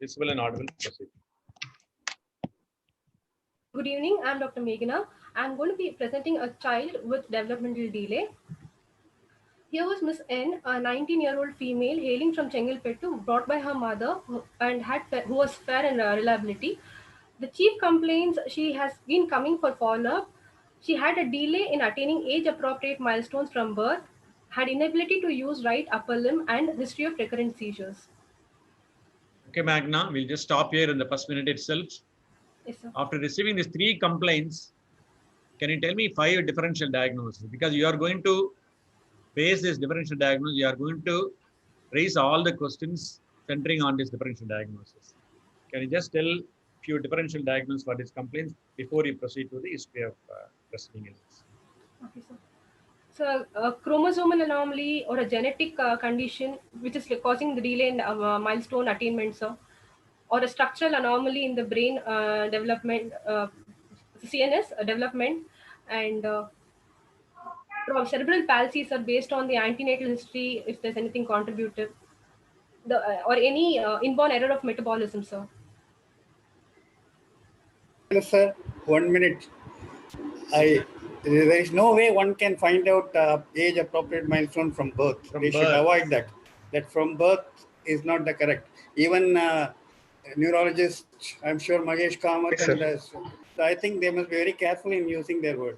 Visible and audible. Proceed. Good evening, I'm Dr. Meghana. I'm going to be presenting a child with developmental delay. Here was Miss N, a 19-year-old female hailing from Chengalpettu, brought by her mother who was fair in reliability. The chief complains she has been coming for follow-up. She had a delay in attaining age-appropriate milestones from birth, had inability to use right upper limb, and history of recurrent seizures. Okay, Magna, we'll just stop here in the first minute itself. Yes, sir. After receiving these 3 complaints, can you tell me 5 differential diagnoses? Because you are going to base this differential diagnosis, you are going to raise all the questions centering on this differential diagnosis. Can you just tell few differential diagnoses for these complaints before you proceed to the history of preceding illness? Okay, sir. So, a chromosomal anomaly or a genetic condition which is causing the delay in milestone attainment, sir, or a structural anomaly in the brain development, CNS development, and cerebral palsies are based on the antenatal history if there's anything contributive, or any inborn error of metabolism, sir. Hello, sir. 1 minute. There is no way one can find out age-appropriate milestone from birth. They should avoid that. That from birth is not the correct. Even neurologist, I'm sure Mahesh Kamath, Yes, so I think they must be very careful in using their word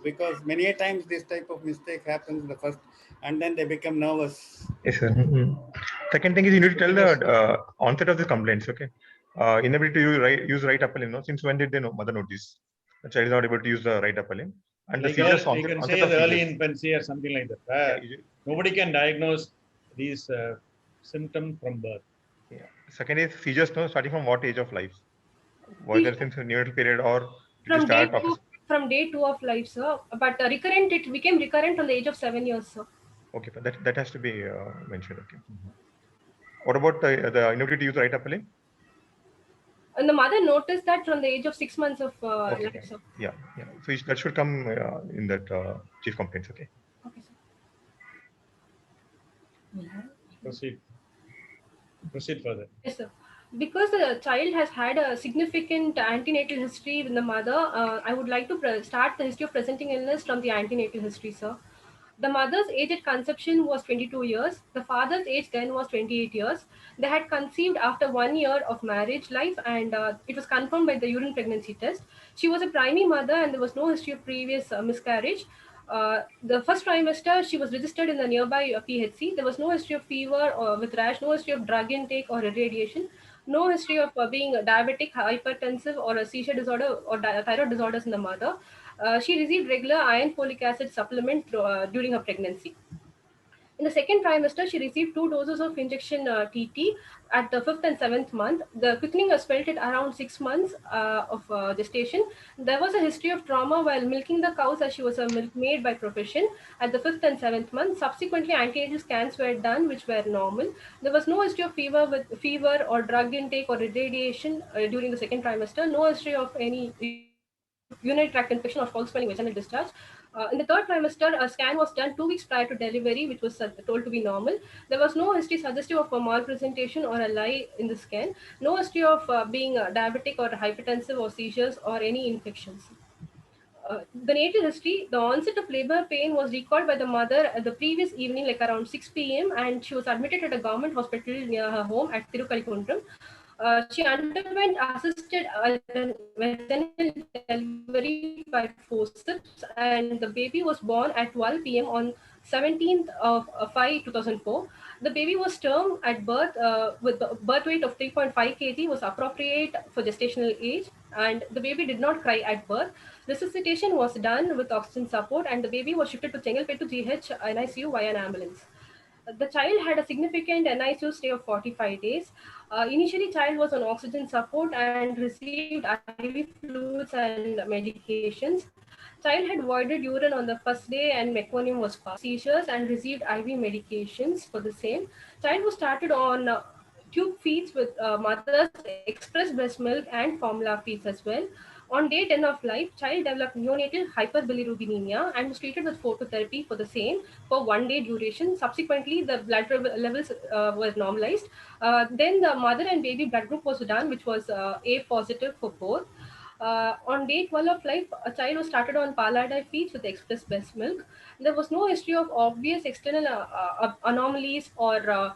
because many a times this type of mistake happens the first, and then they become nervous. Yes, sir. Second thing is you need to tell the onset of the complaints. Okay, inability to use right upper limb. No? Since when did they know? Mother notice the child is not able to use the right upper limb, and like the seizures. You can say early infancy or something like that. Yeah, nobody can diagnose these symptoms from birth. Yeah. Second is seizures. No, starting from what age of life? Whether since the neonatal period or from day 2 of life, sir. But recurrent, it became recurrent on the age of 7 years, sir. Okay, but that has to be mentioned. Okay. What about the inability to use the right upper limb? And the mother noticed that from the age of 6 months of okay. life, sir. Yeah. So that should come in that chief complaints. Okay. Okay, sir. Proceed further. Yes, sir. Because the child has had a significant antenatal history with the mother, I would like to start the history of presenting illness from the antenatal history, sir. The mother's age at conception was 22 years. The father's age then was 28 years. They had conceived after 1 year of marriage life, and it was confirmed by the urine pregnancy test. She was a primary mother, and there was no history of previous miscarriage. The first trimester, she was registered in the nearby PHC. There was no history of fever with rash, no history of drug intake or irradiation, no history of being diabetic, hypertensive, or a seizure disorder or thyroid disorders in the mother. She received regular iron folic acid supplement during her pregnancy. In the second trimester, she received 2 doses of injection TT at the 5th and 7th month. The quickening was felt at around 6 months of gestation. There was a history of trauma while milking the cows, as she was a milkmaid by profession at the 5th and 7th month. Subsequently, antenatal scans were done, which were normal. There was no history of fever or drug intake or irradiation during the second trimester. No history of any urinary tract infection or false swelling vaginal discharge. In the third trimester, a scan was done 2 weeks prior to delivery, which was told to be normal. There was no history suggestive of a malpresentation or a lie in the scan. No history of being diabetic or hypertensive or seizures or any infections. The natal history, the onset of labor pain was recalled by the mother the previous evening, like around 6 p.m., and she was admitted at a government hospital near her home at Tirukalikuntam. She underwent assisted vaginal delivery by forceps, and the baby was born at 12 p.m. on 17th of 5/2004. The baby was term at birth with the birth weight of 3.5 kg, was appropriate for gestational age, and the baby did not cry at birth. Resuscitation was done with oxygen support, and the baby was shifted to Chengalpettu GH NICU via an ambulance. The child had a significant NICU stay of 45 days. Initially, child was on oxygen support and received IV fluids and medications. Child had voided urine on the first day and meconium was passed. Seizures and received IV medications for the same. Child was started on tube feeds with mother's express breast milk and formula feeds as well. On day 10 of life, child developed neonatal hyperbilirubinemia and was treated with phototherapy for the same for 1 day duration. Subsequently, the blood levels were normalized. Then the mother and baby blood group was done, which was A positive for both. On day 12 of life, a child was started on Palsy feeds with express breast milk. There was no history of obvious external anomalies or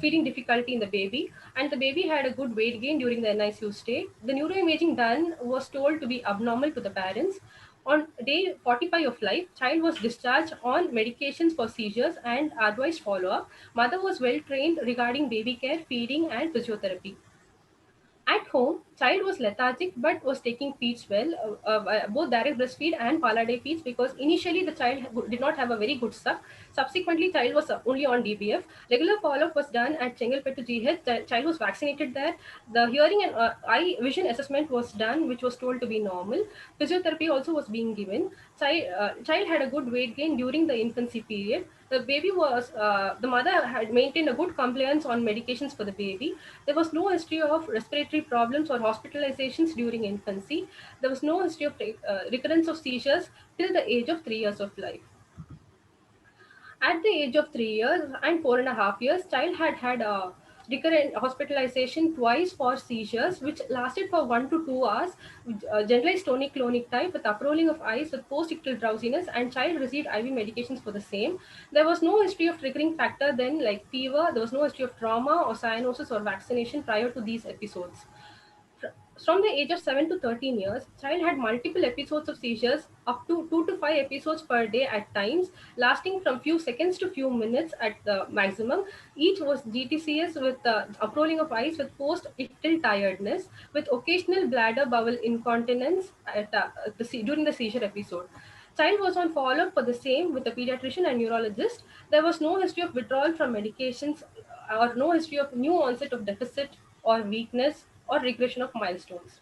feeding difficulty in the baby, and the baby had a good weight gain during the NICU stay. The neuroimaging done was told to be abnormal to the parents. On day 45 of life, child was discharged on medications for seizures and advised follow-up. Mother was well trained regarding baby care, feeding, and physiotherapy. At home, child was lethargic but was taking feeds well, both direct breastfeed and Palsy feeds, because initially the child did not have a very good suck. Subsequently, child was only on DBF. Regular follow-up was done at Chengalpettu GH. The child was vaccinated there. The hearing and eye vision assessment was done, which was told to be normal. Physiotherapy also was being given. Child had a good weight gain during the infancy period. The mother had maintained a good compliance on medications for the baby. There was no history of respiratory problems or hospitalizations during infancy. There was no history of recurrence of seizures till the age of 3 years of life. At the age of 3 years and 4.5 years, child had a recurrent hospitalization twice for seizures, which lasted for 1 to 2 hours, generalized tonic-clonic type with uprolling of eyes with post-ictal drowsiness, and child received IV medications for the same. There was no history of triggering factor then, like fever. There was no history of trauma or cyanosis or vaccination prior to these episodes. From the age of 7 to 13 years, child had multiple episodes of seizures, up to 2 to 5 episodes per day at times, lasting from few seconds to few minutes at the maximum. Each was GTCS with uprolling of eyes with post-ictal tiredness, with occasional bladder bowel incontinence during the seizure episode. Child was on follow-up for the same with a pediatrician and neurologist. There was no history of withdrawal from medications or no history of new onset of deficit or weakness or regression of milestones.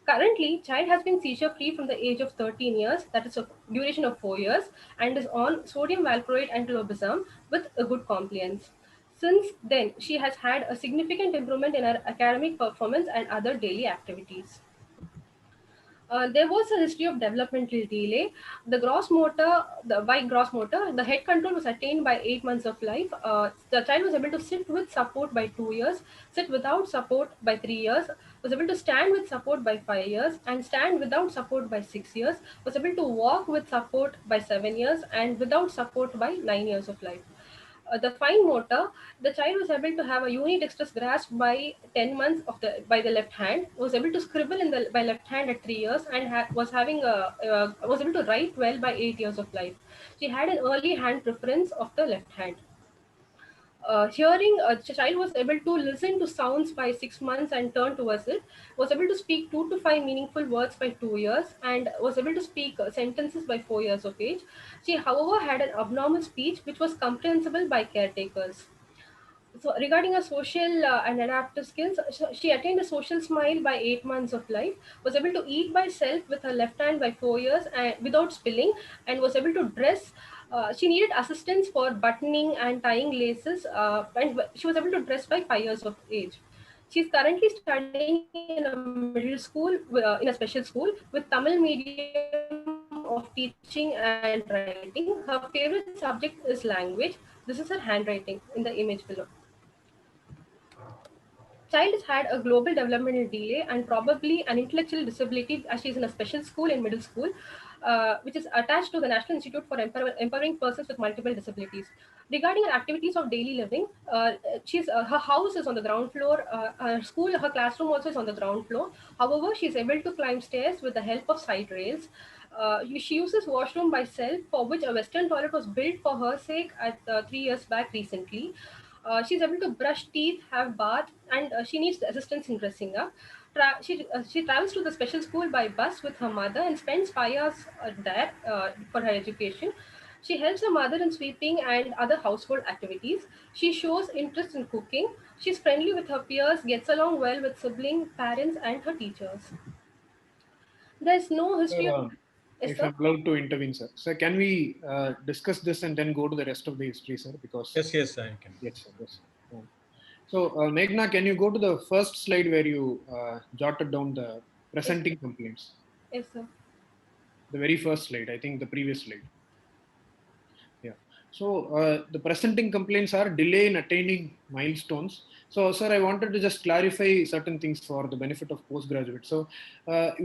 Currently, child has been seizure free from the age of 13 years, that is a duration of 4 years, and is on sodium valproate and clobazam with a good compliance. Since then, she has had a significant improvement in her academic performance and other daily activities. There was a history of developmental delay. By gross motor, the head control was attained by 8 months of life. The child was able to sit with support by 2 years, sit without support by 3 years, was able to stand with support by 5 years, and stand without support by 6 years, was able to walk with support by 7 years, and without support by 9 years of life. The fine motor, the child was able to have a unidextrous grasp by 10 months by the left hand, was able to scribble by left hand at 3 years, and was able to write well by 8 years of life. She had an early hand preference of the left hand. Hearing, a child was able to listen to sounds by 6 months and turn towards it, was able to speak 2 to 5 meaningful words by 2 years, and was able to speak sentences by 4 years of age. She, however, had an abnormal speech which was comprehensible by caretakers. So regarding her social and adaptive skills, she attained a social smile by 8 months of life, was able to eat by self with her left hand by 4 years and without spilling, and was able to dress. She needed assistance for buttoning and tying laces, and she was able to dress by 5 years of age. She is currently studying in a middle school, in a special school with Tamil medium of teaching and writing. Her favorite subject is language. This is her handwriting in the image below. Child has had a global developmental delay and probably an intellectual disability, as she is in a special school in middle school, which is attached to the National Institute for Empowering Persons with Multiple Disabilities. Regarding her activities of daily living, her house is on the ground floor. Her classroom also is on the ground floor. However, she is able to climb stairs with the help of side rails. She uses washroom by self, for which a Western toilet was built for her sake at 3 years back recently. She's able to brush teeth, have bath, and she needs assistance in dressing up. She travels to the special school by bus with her mother and spends 5 years there for her education. She helps her mother in sweeping and other household activities. She shows interest in cooking. She's friendly with her peers, gets along well with siblings, parents, and her teachers. There's no history of... Yes, if sir? I'm allowed to intervene, sir. Sir, can we discuss this and then go to the rest of the history, sir? Because yes, I can. Yes, sir. Yes, sir. So, Meghna, can you go to the first slide where you jotted down the presenting complaints. Yes, sir. The very first slide, I think the previous slide. Yeah. So the presenting complaints are delay in attaining milestones. So, sir, I wanted to just clarify certain things for the benefit of postgraduate. So,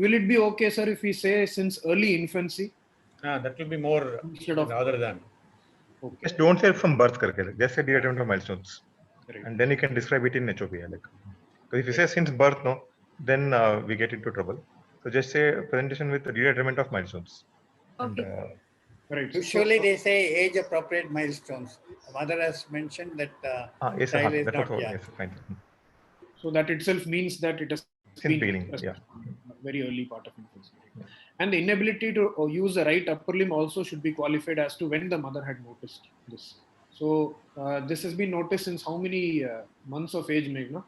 will it be okay, sir, if we say since early infancy? That will be more Instead of rather than. Okay. Just don't say from birth, karke, just say development of milestones, Right. and then you can describe it in HOPI. Like, because if you say since birth, no, then we get into trouble. So just say presentation with redeterminant of milestones. Okay. And, Right. Usually they say age appropriate milestones. The mother has mentioned that yes, sir, child is that's not also yet. yes, fine. So that itself means that it has Since been beginning, yeah. very early part of infancy. And the inability to use the right upper limb also should be qualified as to when the mother had noticed this. So this has been noticed since how many months of age, Meghna?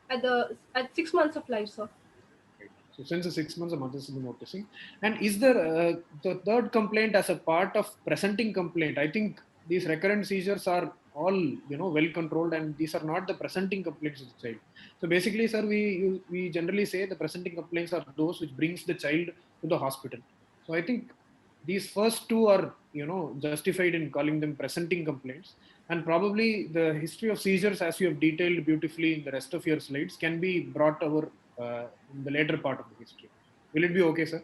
At 6 months of life, sir. Right. So since the 6 months, the mothers will be noticing. And is there the third complaint as a part of presenting complaint? I think these recurrent seizures are all well controlled, and these are not the presenting complaints of the child. So basically, sir, we generally say the presenting complaints are those which brings the child to the hospital. So I think these first two are justified in calling them presenting complaints, and probably the history of seizures, as you have detailed beautifully in the rest of your slides, can be brought over in the later part of the history. Will it be okay, sir?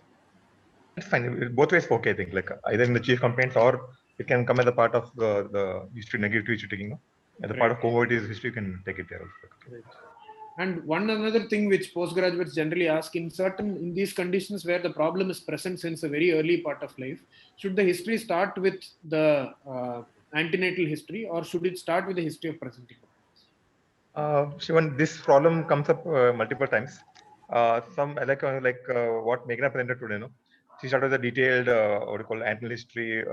It's fine. Both ways okay, I think. Like either in the chief complaints or it can come as a part of the history negative which you're taking. No? As a part of comorbidity history, you can take it there also. Okay. Right. And one another thing which postgraduates generally ask in these conditions where the problem is present since a very early part of life, should the history start with the antenatal history, or should it start with the history of presenting? So when this problem comes up multiple times, some what Meghna presented today, no, she started with the detailed what you call antenatal history,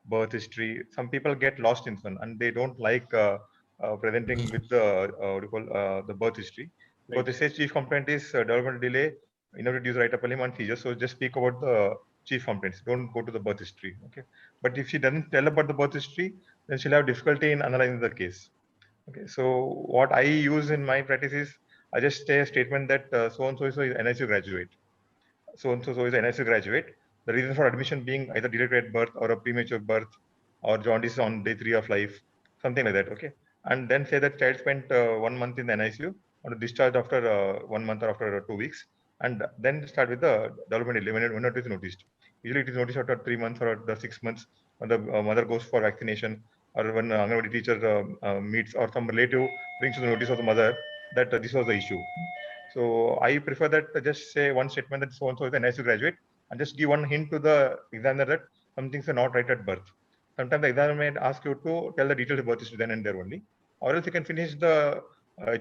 birth history. Some people get lost in one, and they don't like presenting with the what you call the birth history, because they say chief complaint is development delay, inability to use right upper limb and seizures. So just speak about the chief complaints. Don't go to the birth history. Okay, but if she doesn't tell about the birth history, then she'll have difficulty in analyzing the case. Okay, so what I use in my practice is I just say a statement that so and so is an NICU graduate. So and so is an NICU graduate. The reason for admission being either delayed at birth or a premature birth or jaundice on day 3 of life, something like that. Okay, and then say that child spent 1 month in the NICU or discharged after 1 month or after 2 weeks, and then start with the development delay when it is noticed. Usually it is noticed after 3 months or the 6 months when the mother goes for vaccination, or when Anganwadi teacher meets or some relative brings to the notice of the mother that this was the issue. So I prefer that just say one statement that so and so is an NICU graduate, and just give one hint to the examiner that some things are not right at birth. Sometimes the examiner may ask you to tell the details of birth history then and there only, or else you can finish the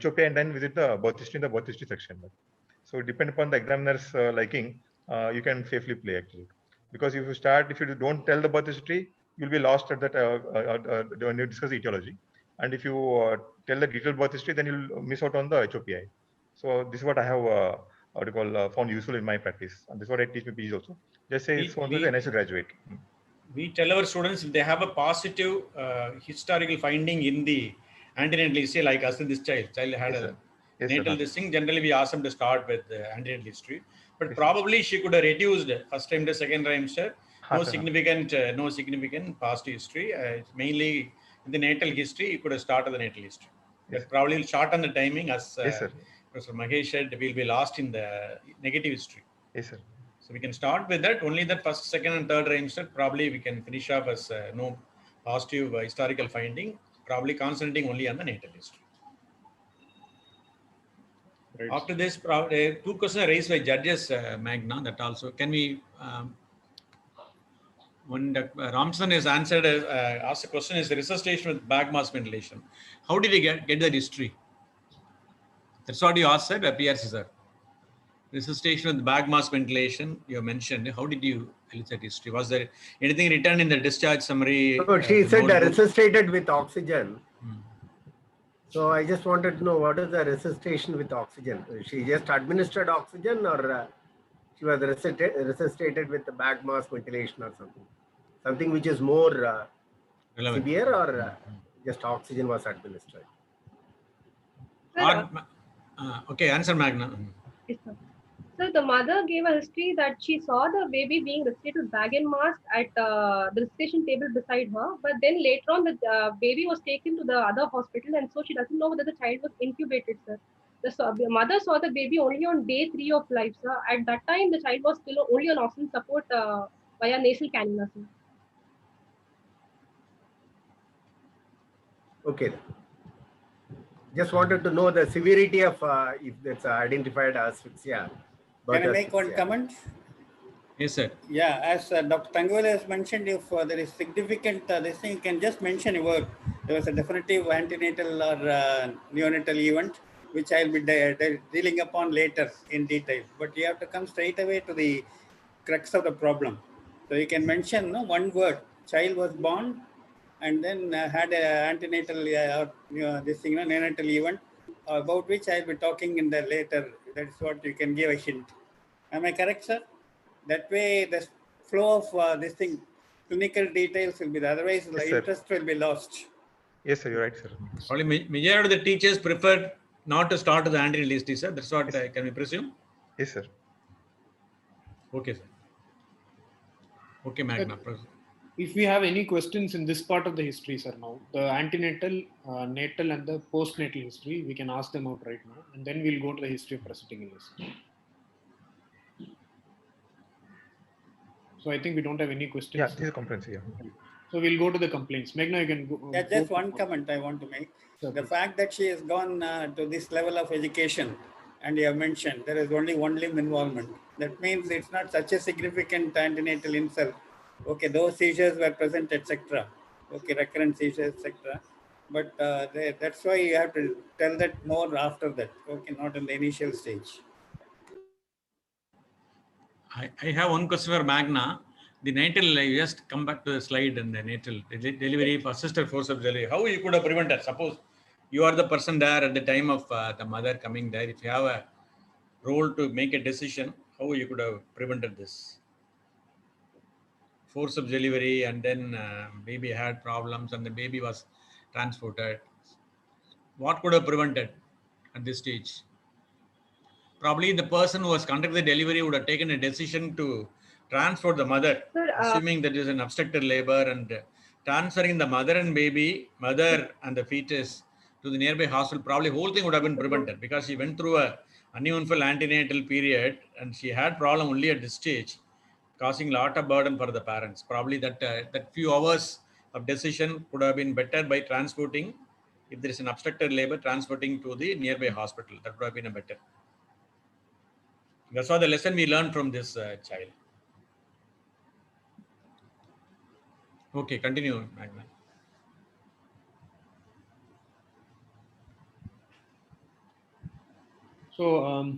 HOP and then visit the birth history in the birth history section. So depend upon the examiner's liking, you can safely play actually. Because if you don't tell the birth history, you'll be lost at that when you discuss etiology. And if you tell the detailed birth history, then you'll miss out on the HOPI. So this is what I have found useful in my practice, and this is what I teach my PGs also. Just say so and so is an NICU graduate. We tell our students if they have a positive historical finding in the antenatal history, like as this child had a natal this thing, generally we ask them to start with the antenatal history. But probably she could have reduced first trimester, second trimester, no significant past history. Mainly in the natal history, you could have started the natal history. But probably shorten the timing, as Professor Mahesh said, we'll be lost in the negative history. Yes, sir. So we can start with that. Only that first, second, and third trimester, probably we can finish up as no positive historical finding, probably concentrating only on the natal history. Right. After this, two questions are raised by judges, Magna, that also, can we, when Ramson has answered, asked a question, is the resuscitation with bag mask ventilation. How did he get the history? That's what you asked, sir, PRC, sir. Resuscitation with bag mask ventilation, you mentioned. How did you elicit history? Was there anything written in the discharge summary? No, she said resuscitated with oxygen. So I just wanted to know what is the resuscitation with oxygen? She just administered oxygen, or she was resuscitated with the bag mask ventilation or something? Something which is more severe, or just oxygen was administered? Okay, answer, Magna. So the mother gave a history that she saw the baby being resuscitated with bag and mask at the resuscitation table beside her. But then later on, the baby was taken to the other hospital, and so she doesn't know whether the child was incubated, sir. The mother saw the baby only on day 3 of life, sir. At that time, the child was still only on oxygen support via nasal cannula, sir. Okay. Just wanted to know the severity of if that's identified asphyxia. Can I Birth make one asphyxia. comment? Yes, sir. Yeah, as Dr. Tangwal has mentioned, if there is significant this thing, you can just mention a word. There was a definitive antenatal or neonatal event, which I'll be dealing upon later in detail. But you have to come straight away to the crux of the problem. So you can mention one word. Child was born and then had an antenatal or this thing, neonatal event, about which I'll be talking in the later. That's what you can give a hint. Am I correct, sir? That way, the flow of this thing, clinical details will be there. Otherwise, the Yes, sir. interest will be lost. Yes, sir. You're right, sir. Probably majority of the teachers prefer not to start with the antenatal history, sir. That's what can we presume? Yes, sir. Okay, sir. Okay, Magna. If we have any questions in this part of the history, sir, now the antenatal, natal, and the postnatal history, we can ask them out right now, and then we'll go to the history of presenting illness. So I think we don't have any questions. Yeah, this is comprehensive. Yeah. So we'll go to the complaints. Meghna, you can go. Yeah, just one comment I want to make. Sure, The please. fact that she has gone to this level of education, and you have mentioned there is only one limb involvement. That means it's not such a significant antenatal insult. Okay, those seizures were present, etc. Okay, recurrent seizures, etc. But that's why you have to tell that more after that. Okay, not in the initial stage. I have one question for Magna. The natal, I just come back to the slide and the natal delivery for assisted forceps delivery. How you could have prevented? Suppose you are the person there at the time of the mother coming there. If you have a role to make a decision, how you could have prevented this? Forceps delivery, and then baby had problems and the baby was transported. What could have prevented at this stage? Probably the person who was conducting the delivery would have taken a decision to transport the mother, Sir, assuming that is an obstructed labor, and transferring the mother and baby, mother and the fetus to the nearby hospital. Probably whole thing would have been prevented because she went through a uneventful antenatal period and she had problem only at this stage, causing a lot of burden for the parents. Probably that few hours of decision could have been better by transporting, if there is an obstructed labor, transporting to the nearby hospital. That would have been a better. That's what the lesson we learned from this child. Okay, continue, Magna. So,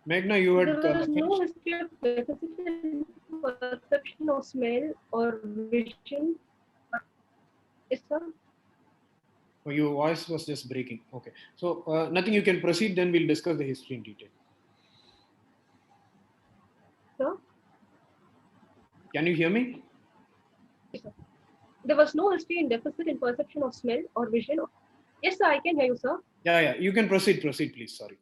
Meghna, you had there was no finished. history of deficit in perception of smell or vision. Yes, sir. Oh, your voice was just breaking. Okay. So, nothing, you can proceed, then we'll discuss the history in detail. Sir? Can you hear me? Yes, sir. There was no history in deficit in perception of smell or vision. Yes, sir, I can hear you, sir. Yeah, you can proceed, please. Sorry.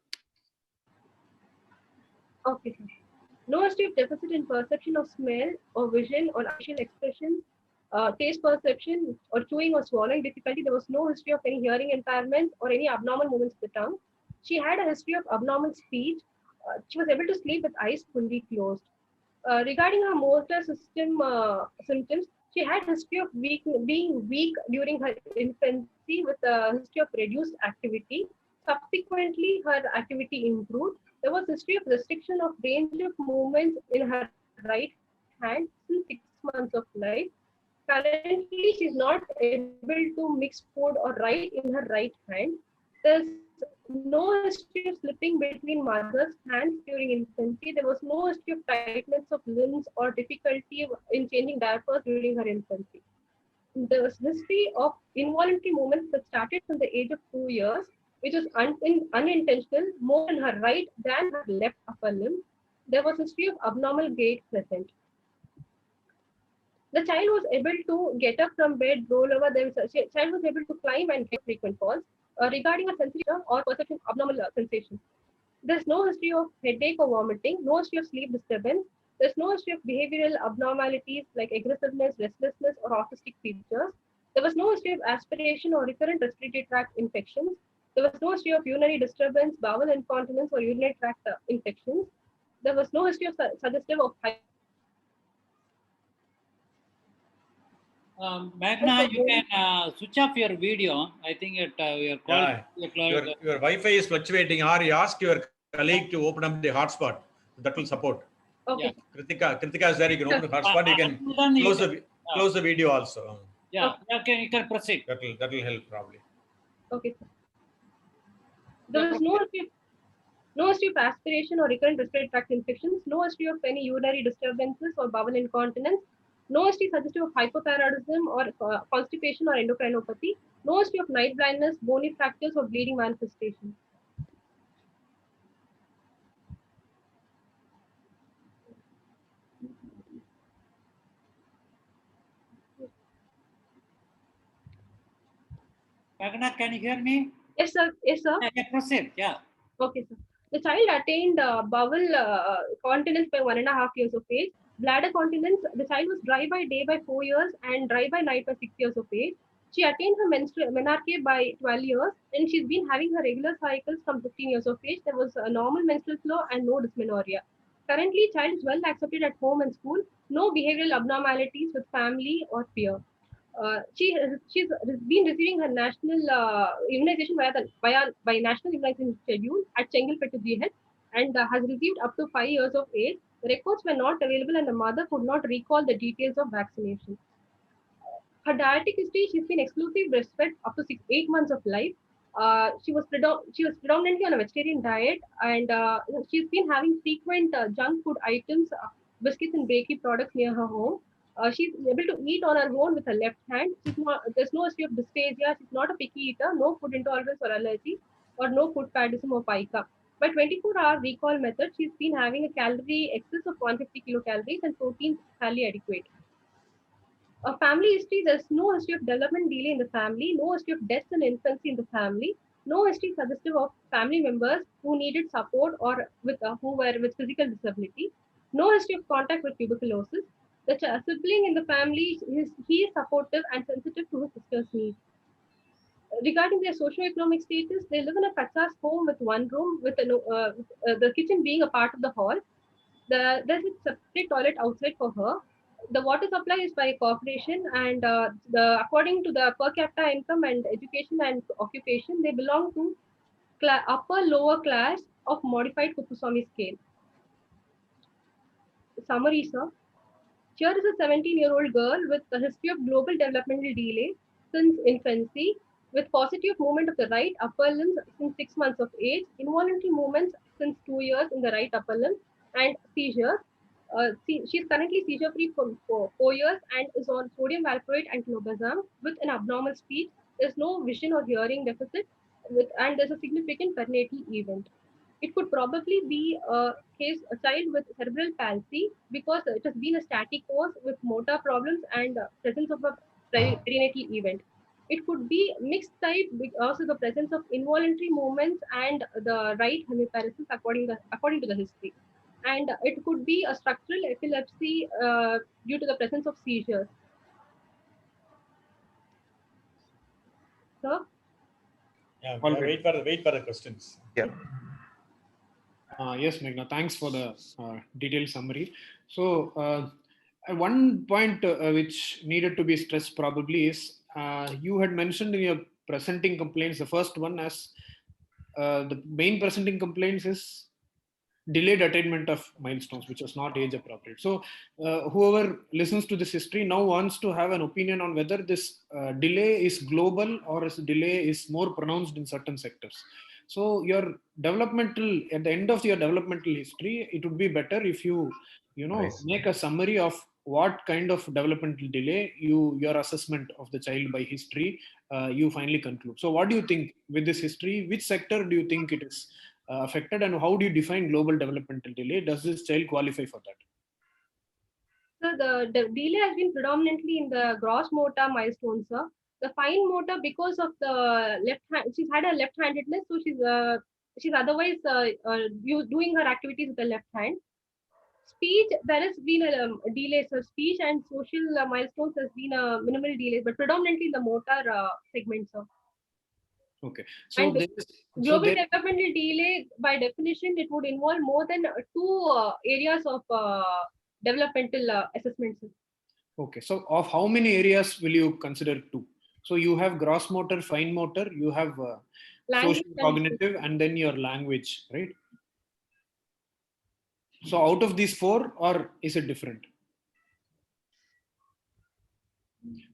Okay, sir. No history of deficit in perception of smell or vision or facial expression, taste perception, or chewing or swallowing difficulty. There was no history of any hearing impairment or any abnormal movements of the tongue. She had a history of abnormal speech. She was able to sleep with eyes fully closed. Regarding her motor system symptoms, she had history of being weak during her infancy with a history of reduced activity. Subsequently, her activity improved. There was history of restriction of range of movements in her right hand since 6 months of life. Currently, she's not able to mix food or write in her right hand. There's no history of slipping between mother's hands during infancy. There was no history of tightness of limbs or difficulty in changing diapers during her infancy. There was history of involuntary movements that started from the age of 2 years, which was unintentional, more in her right than her left upper limb. There was history of abnormal gait present. The child was able to get up from bed, roll over. The child was able to climb and get frequent falls. Regarding a sensory or perception abnormal sensation. There's no history of headache or vomiting, no history of sleep disturbance. There's no history of behavioral abnormalities like aggressiveness, restlessness, or autistic features. There was no history of aspiration or recurrent respiratory tract infections. There was no history of urinary disturbance, bowel incontinence, or urinary tract infections. There was no history of suggestive of Magna, you can switch off your video. I think your call. Your Wi-Fi is fluctuating, or you ask your colleague to open up the hotspot. That will support. Okay. Yeah. Kritika is there. You can open the hotspot. You can close the video also. Yeah. Okay, you can proceed. That will help probably. Okay. There was no history of aspiration or recurrent respiratory tract infections, no history of any urinary disturbances or bowel incontinence, no history suggestive of hypothyroidism or constipation or endocrinopathy, no history of night blindness, bony fractures, or bleeding manifestations. Magna, can you hear me? Yes, sir. Yes, sir. Yeah, proceed. Yeah. Okay, sir. The child attained bowel continence by 1.5 years of age. Bladder continence, the child was dry by day by 4 years and dry by night by 6 years of age. She attained her menarche by 12 years and she's been having her regular cycles from 15 years of age. There was a normal menstrual flow and no dysmenorrhea. Currently, child is well accepted at home and school. No behavioral abnormalities with family or peer. She's been receiving her national immunization by national immunization schedule at Chengalpettu GH and has received up to 5 years of age. The records were not available and the mother could not recall the details of vaccination. Her dietetic history, she's been exclusive breastfed up to 8 months of life. She was predominantly on a vegetarian diet and she's been having frequent junk food items, biscuits and bakery products near her home. She's able to eat on her own with her left hand. There's no history of dysphagia. She's not a picky eater, no food intolerance or allergy, or no food padism or pica. By 24-hour recall method, she's been having a calorie excess of 150 kilocalories and protein fairly adequate. A family history, there's no history of development delay in the family, no history of deaths in infancy in the family, no history suggestive of family members who needed support or who were with physical disability, no history of contact with tuberculosis. The sibling in the family, he is supportive and sensitive to his sister's needs. Regarding their socio-economic status, they live in a Kachas home with one room, with the kitchen being a part of the hall. There's a separate toilet outside for her. The water supply is by corporation, and according to the per capita income and education and occupation, they belong to upper lower class of modified Kuppuswamy scale. Summary, sir. Here is a 17-year-old girl with a history of global developmental delay since infancy, with positive movement of the right upper limbs since 6 months of age, involuntary movements since 2 years in the right upper limb, and seizures. She is currently seizure-free for 4 years and is on sodium valproate and clobazam with an abnormal speech. There's no vision or hearing deficit, and there's a significant perinatal event. It could probably be a child with cerebral palsy because it has been a static course with motor problems and presence of a perinatal event. It could be mixed type because of the presence of involuntary movements and the right hemiparesis according to the history. And it could be a structural epilepsy due to the presence of seizures. Sir? Yeah, wait for the questions. Yeah. Yes, Meghna, thanks for the detailed summary. So, one point which needed to be stressed probably is you had mentioned in your presenting complaints, the first one as the main presenting complaints is delayed attainment of milestones, which was not age appropriate. So whoever listens to this history now wants to have an opinion on whether this delay is global or this delay is more pronounced in certain sectors. So your developmental, at the end of your developmental history, it would be better if you Nice. make a summary of what kind of developmental delay your assessment of the child by history you finally conclude. So what do you think with this history? Which sector do you think it is affected, and how do you define global developmental delay? Does this child qualify for that? So the delay has been predominantly in the gross motor milestones, sir. The fine motor, because of the left hand, she's had a left-handedness, so she's she's otherwise doing her activities with the left hand. Speech, there has been a delay. So speech and social milestones has been a minimal delay, but predominantly in the motor segment. So Okay. So and there is, global developmental delay, by definition, it would involve more than two areas of developmental assessments. okay. So of how many areas will you consider two? So you have gross motor, fine motor, you have Language social and cognitive, and then your language, right? So out of these four, or is it different?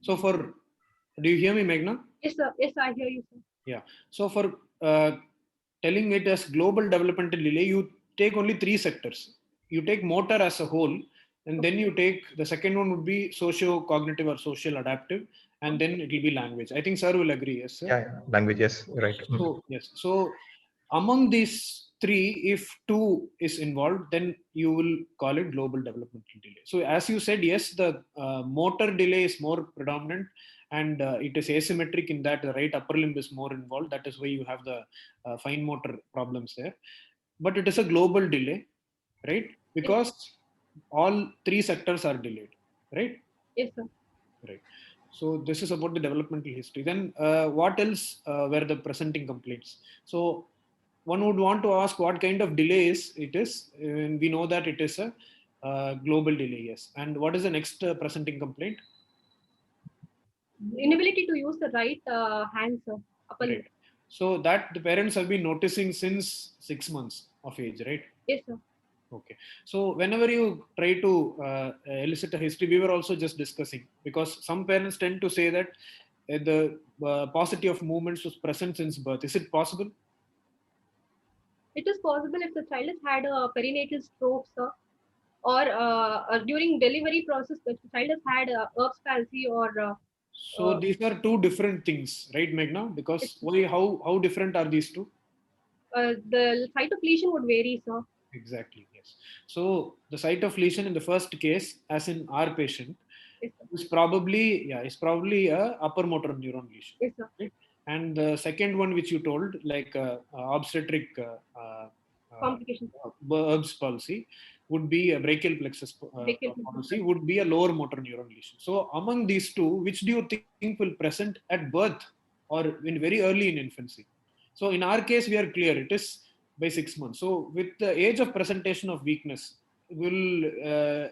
So for, do you hear me, Meghna? yes, sir. Yes, I hear you, sir. Yeah. So for telling it as global developmental delay, you take only three sectors. You take motor as a whole, and then you take the second one would be socio-cognitive or social adaptive, and then it will be language. I think sir will agree, yes, sir? Yeah, language, yes, right. So yes. So among these three, if two is involved, then you will call it global developmental delay. So as you said, yes, the motor delay is more predominant, and it is asymmetric in that the right upper limb is more involved. That is why you have the fine motor problems there. But it is a global delay, right? Because all three sectors are delayed, right? Yes, sir. Right. So this is about the developmental history. Then what else were the presenting complaints? So one would want to ask what kind of delays it is. And we know that it is a global delay, yes. And what is the next presenting complaint? Inability to use the right hand, sir. Upper lip. Right. So that the parents have been noticing since 6 months of age, right? Yes, sir. Okay. So whenever you try to elicit a history, we were also just discussing, because some parents tend to say that the paucity of movements was present since birth. Is it possible? It is possible if the child has had a perinatal stroke, sir, or during delivery process, the child has had Erb's palsy or So these are two different things, right, Meghna? Because why? How different are these two? the site of lesion would vary, sir. Exactly. Yes. So the site of lesion in the first case, as in our patient, Yes, sir. is probably a upper motor neuron lesion. Yes, sir. Right? And the second one, which you told, like obstetric Complications. Erb's palsy, would be a brachial plexus Brachial plexus. palsy, would be a lower motor neuron lesion. So among these two, which do you think will present at birth or in very early in infancy? So in our case, we are clear. It is by 6 months. So with the age of presentation of weakness, will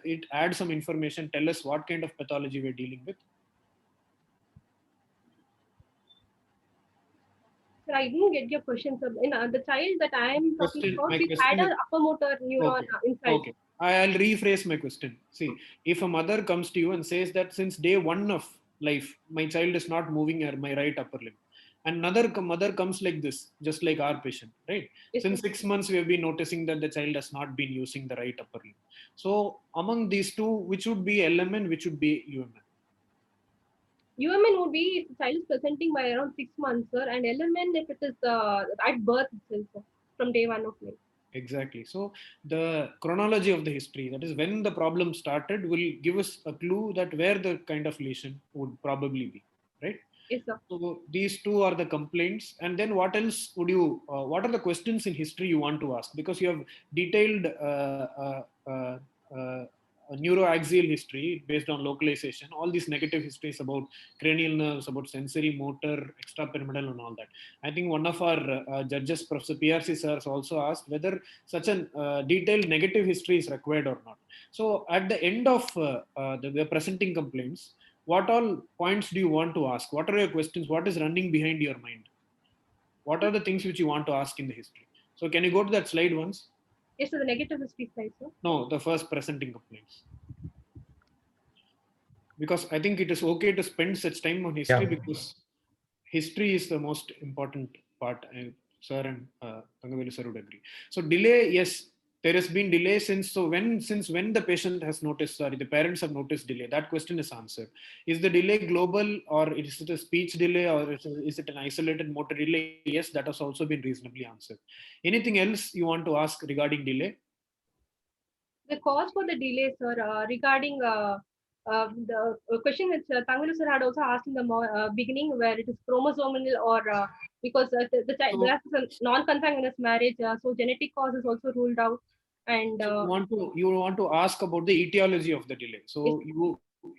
it add some information? Tell us what kind of pathology we're dealing with. Sir, I didn't get your question, sir. In the child that I am talking about, My we had question an is, upper motor neuron inside. okay. I'll rephrase my question. See, if a mother comes to you and says that since day one of life, my child is not moving my right upper limb, and another mother comes like this, just like our patient, right? Yes, Since sir. 6 months, we have been noticing that the child has not been using the right upper limb. So, among these two, which would be LMN, which would be UMN? UMN would be if the child is presenting by around 6 months, sir, and LMN if it is at birth itself, sir, from day one of life. Exactly. So the chronology of the history, that is when the problem started, will give us a clue that where the kind of lesion would probably be, right? Yes, sir. So these two are the complaints. And then what else would you, what are the questions in history you want to ask? Because you have detailed neuroaxial history based on localization, all these negative histories about cranial nerves, about sensory motor, extrapyramidal and all that. I think one of our judges, Professor PRC sir, has also asked whether such a detailed negative history is required or not. So at the end of the presenting complaints, what all points do you want to ask? What are your questions? What is running behind your mind? What are the things which you want to ask in the history? So can you go to that slide once? Yes, sir, the negative history side, sir. No, the first presenting complaints. Because I think it is okay to spend such time on history, because history is the most important part. And sir and Tangavelu sir would agree. So delay, yes, there has been delay since when the patient has noticed, sorry, the parents have noticed delay. That question is answered. Is the delay global, or is it a speech delay, or is it an isolated motor delay? Yes, that has also been reasonably answered. Anything else you want to ask regarding delay? The cause for the delay, sir, regarding The question which Tangulu sir had also asked in the beginning, where it is chromosomal or because the child, So- that's a non-consanguineous marriage, so genetic cause is also ruled out. And So you want to ask about the etiology of the delay. So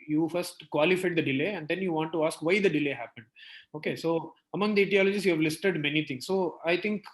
you first qualified the delay, and then you want to ask why the delay happened. Okay, so among the etiologies you have listed many things. So I think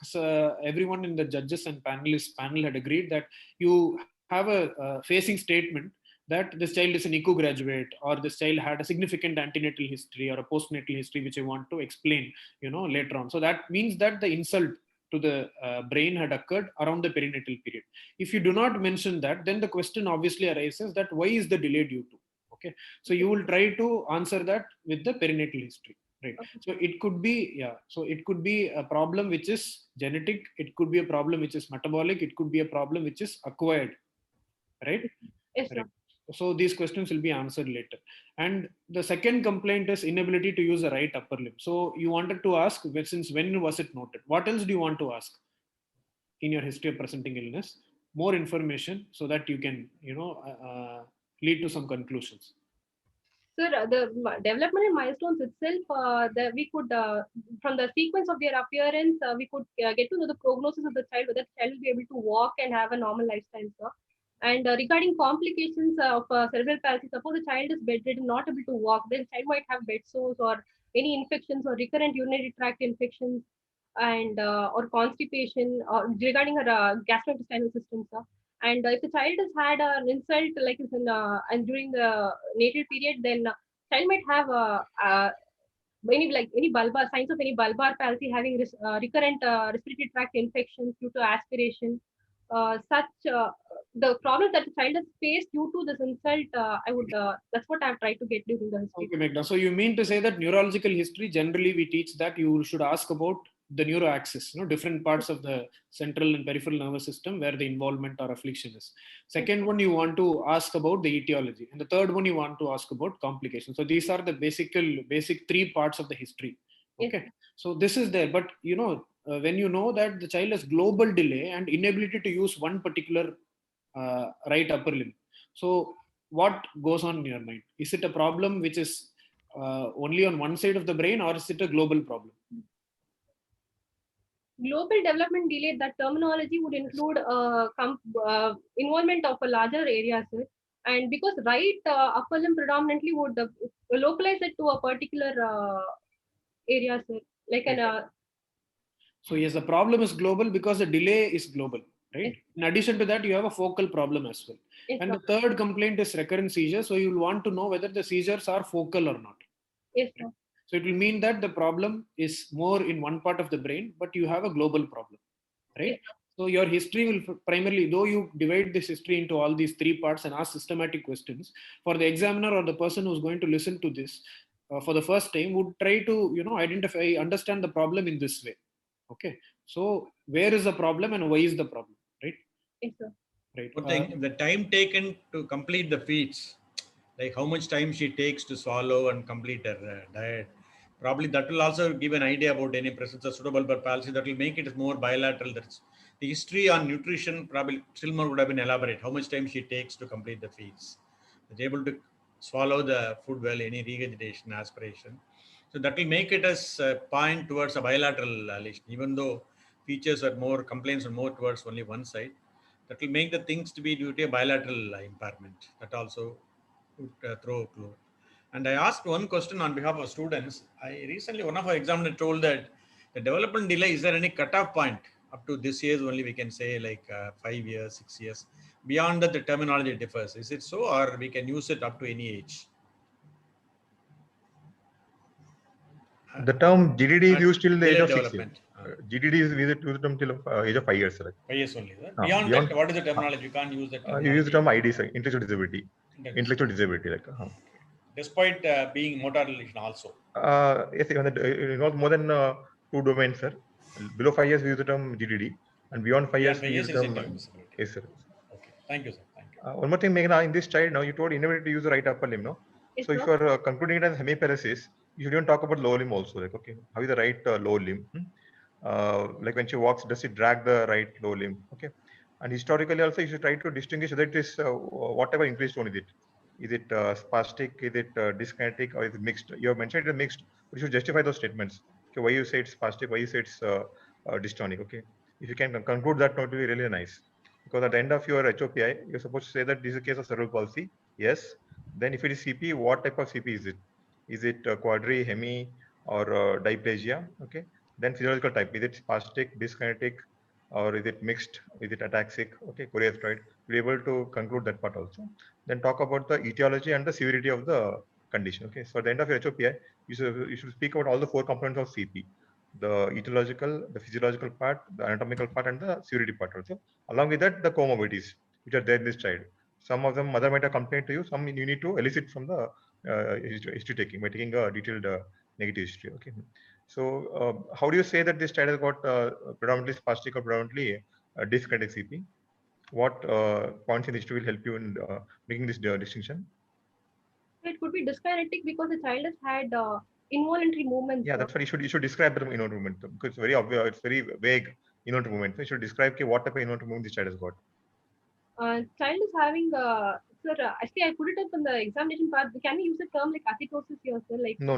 everyone in the judges and panelists panel had agreed that you have a facing statement that this child is an eco graduate, or this child had a significant antenatal history or a postnatal history, which I want to explain, later on. So that means that the insult to the brain had occurred around the perinatal period. If you do not mention that, then the question obviously arises that why is the delay due to? Okay, so you will try to answer that with the perinatal history, right? So it could be, so it could be a problem which is genetic, it could be a problem which is metabolic, it could be a problem which is acquired, right? yes, sir. Right. So these questions will be answered later. And the second complaint is inability to use the right upper limb. So you wanted to ask, since when was it noted? What else do you want to ask in your history of presenting illness? More information so that you can, lead to some conclusions. Sir, the developmental milestones itself, that we could, from the sequence of their appearance, we could get to know the prognosis of the child, whether the child will be able to walk and have a normal lifestyle, sir. And regarding complications of cerebral palsy, suppose the child is bedridden, not able to walk, then the child might have bed sores or any infections or recurrent urinary tract infections, and or constipation, or regarding her gastrointestinal system, sir. And if the child has had an insult, like it's in, and during the natal period, then child might have any bulbar signs of any bulbar palsy, having recurrent respiratory tract infections due to aspiration. The problem that the child has faced due to this insult, that's what I've tried to get during the history. Okay, Megna. So you mean to say that neurological history, generally we teach that you should ask about the neuroaxis, different parts of the central and peripheral nervous system where the involvement or affliction is. Second one, you want to ask about the etiology. And the third one, you want to ask about complications. So these are the basic three parts of the history. Okay. Yes. So this is there. But, when you know that the child has global delay and inability to use one particular right upper limb. So what goes on in your mind? Is it a problem which is only on one side of the brain, or is it a global problem? Global development delay, that terminology would include involvement of a larger area, sir. And because right upper limb predominantly would localize it to a particular area, sir. Like an. So yes, the problem is global because the delay is global, right? Yes. In addition to that, you have a focal problem as well. Yes, And sir. the third complaint is recurrent seizures. So you'll want to know whether the seizures are focal or not. Yes, sir. So it will mean that the problem is more in one part of the brain, but you have a global problem, right? Yes. So your history will primarily, though you divide this history into all these three parts and ask systematic questions, for the examiner or the person who's going to listen to this for the first time would try to, understand the problem in this way. Okay. So where is the problem and why is the problem, right? Yes, sir. Right. One thing, the time taken to complete the feeds, like how much time she takes to swallow and complete her diet, probably that will also give an idea about any presence of pseudobulbar palsy. That will make it more bilateral. That's the history on nutrition. Probably still more would have been elaborate. How much time she takes to complete the feeds, is able to swallow the food well, any regurgitation, aspiration. So that will make it as a point towards a bilateral lesion, even though features are more, complaints are more towards only one side. That will make the things to be due to a bilateral impairment. That also would throw a clue. And I asked one question on behalf of students. One of our examiners told that the development delay, is there any cutoff point? Up to this year only we can say, like 5 years, 6 years. Beyond that, the terminology differs. Is it so, or we can use it up to any age? The term GDD is used till the age Delayed of 6 years. development. GDD is used till age of 5 years. Right? 5 years only. Beyond that, what is the terminology? You can't use that terminology. You use the term ID, sir, intellectual disability. Intellectual disability. Like, Despite being motor lesion also. Yes, it involves more than 2 domains, sir. Below 5 years, we use the term GDD. And beyond 5 years, we use the term. Yes, sir. Okay. Thank you, sir. Thank you. One more thing, Meghna, in this child, now you told inability to use the right upper limb, no? Yes, So if you sir. are concluding it as hemiparesis, you should even talk about lower limb also. Like, okay, how is the right lower limb? Like when she walks, does she drag the right lower limb? Okay. And historically also, you should try to distinguish whether it is whatever increased tone is it. Is it spastic? Is it dyskinetic? Or is it mixed? You have mentioned it is mixed, but you should justify those statements. Okay, why you say it's spastic? Why you say it's dystonic? Okay, if you can conclude that, that would be really nice. Because at the end of your HOPI, you're supposed to say that this is a case of cerebral palsy. Yes. Then if it is CP, what type of CP is it? Is it quadri, hemi, or diplegia? Okay. Then physiological type, is it spastic, dyskinetic, or is it mixed? Is it ataxic? Okay, choreoasteroid. Be able to conclude that part also. Then talk about the etiology and the severity of the condition. Okay, so at the end of your HOPI, you should speak about all the 4 components of CP: the etiological, the physiological part, the anatomical part, and the severity part also. Along with that, the comorbidities which are there in this child. Some of them mother might have complained to you. Some you need to elicit from the history taking by taking a detailed negative history. Okay. So how do you say that this child has got predominantly spastic or predominantly dyskinetic CP? What points in the history will help you in making this distinction? It could be dyskinetic because the child has had involuntary movements. Yeah, that's what you should describe the involuntary movement, because it's very obvious, it's very vague involuntary movement. So you should describe what type of involuntary movement this child has got. Child is having sir, actually I put it up in the examination part. Can we use the term like acetosis here, sir? Like No.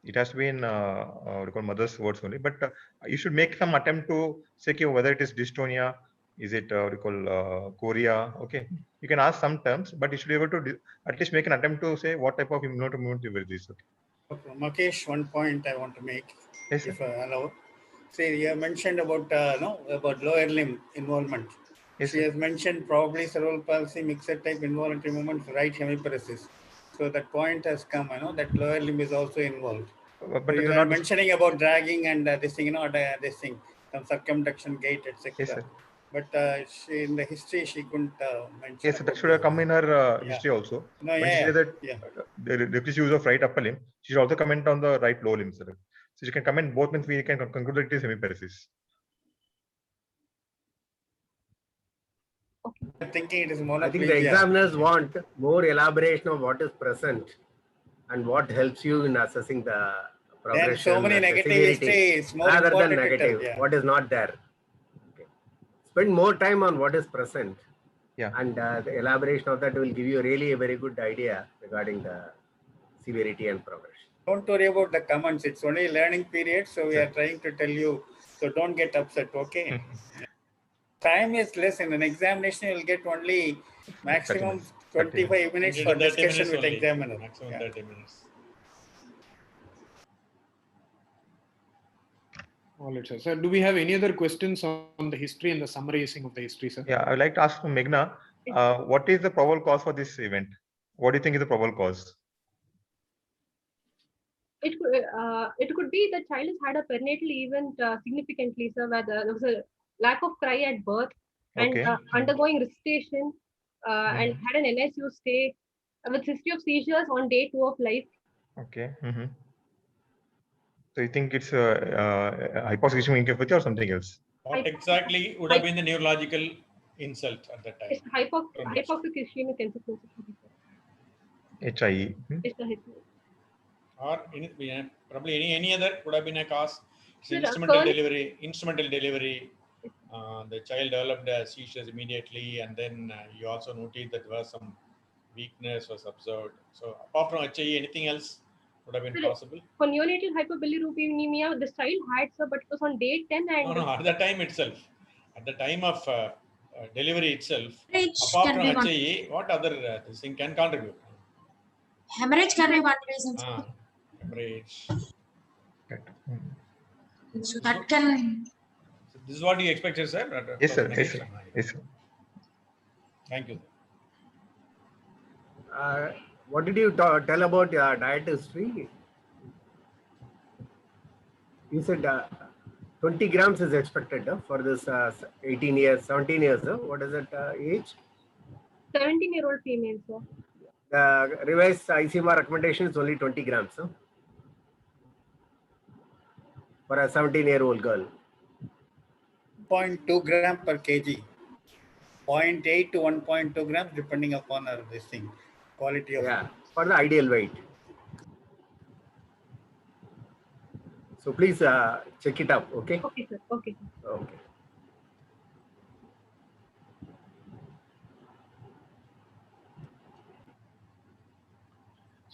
It has to be in what you call mother's words only. But you should make some attempt to say okay, whether it is dystonia, is it what you call chorea. Okay, you can ask some terms, but you should be able to at least make an attempt to say what type of involuntary movement is this. Okay. Makesh, one point I want to make, yes, if allowed. See, you have mentioned about about lower limb involvement. Yes, she has mentioned probably cerebral palsy, mixed type involuntary movements, right hemiparesis. So that point has come, that lower limb is also involved. But so you are mentioning about dragging and this thing, this thing, some circumduction gait, etc. Yes, but she, in the history, she couldn't mention. Yes, that should have come in her history also. No, when she says that the requisite use of right upper limb, she should also comment on the right lower limb. So she can comment both, means we can conclude that it is hemiparesis. I'm thinking it is monoplegia. I think the examiners want more elaboration of what is present and what helps you in assessing the progression. Then so many negative histories, more rather important than negative, what is not there. Okay. Spend more time on what is present. Yeah. And the elaboration of that will give you really a very good idea regarding the severity and progression. Don't worry about the comments. It's only learning period, so we are trying to tell you. So don't get upset, okay? Time is less. In an examination, you will get only maximum 25 minutes for discussion with examiner. Maximum 30 minutes. All right, sir. Sir, do we have any other questions on the history and the summarizing of the history, sir? Yeah, I would like to ask Meghna, what is the probable cause for this event? What do you think is the probable cause? It could be the child has had a perinatal event significantly, sir, where there was a lack of cry at birth and undergoing resuscitation and had an NSU stay with history of seizures on day 2 of life. Okay. So you think it's hypoxic encephalopathy or something else? What exactly would have been the neurological insult at that time? It's hypoxic ischemic encephalopathy. HIE. It's the Or probably any other would have been a cause. It's instrumental delivery. The child developed seizures immediately, and then you also noted that there was some weakness was observed. So apart from HIE, anything else would have been possible? For neonatal hyperbilirubinemia, the child had, sir, but it was on day 10 and... No, at the time itself. At the time of delivery itself, apart from HIE, what other thing can contribute? Hemorrhage can be one reason. Hemorrhage. So that can... So this is what you expected, sir? Yes, sir. Yes, sir. Thank you. What did you tell about your diet history? You said 20 grams is expected for this 17 years. What is that age? 17-year-old female, sir. The revised ICMR recommendation is only 20 grams for a 17-year-old girl. 0.2 gram per kg. 0.8 to 1.2 grams depending upon her quality of for the ideal weight. So please check it up, okay? Okay, sir. Okay. Okay.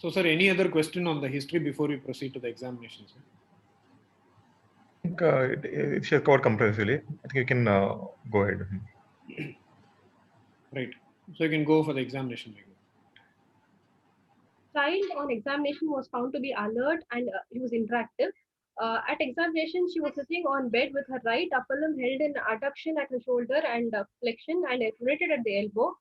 So, sir, any other question on the history before we proceed to the examination, sir? I think it's covered comprehensively. I think you can go ahead. Right. So you can go for the examination. Child on examination was found to be alert and he was interactive. At examination, she was sitting on bed with her right upper limb held in adduction at her shoulder and flexion and rotated at the elbow.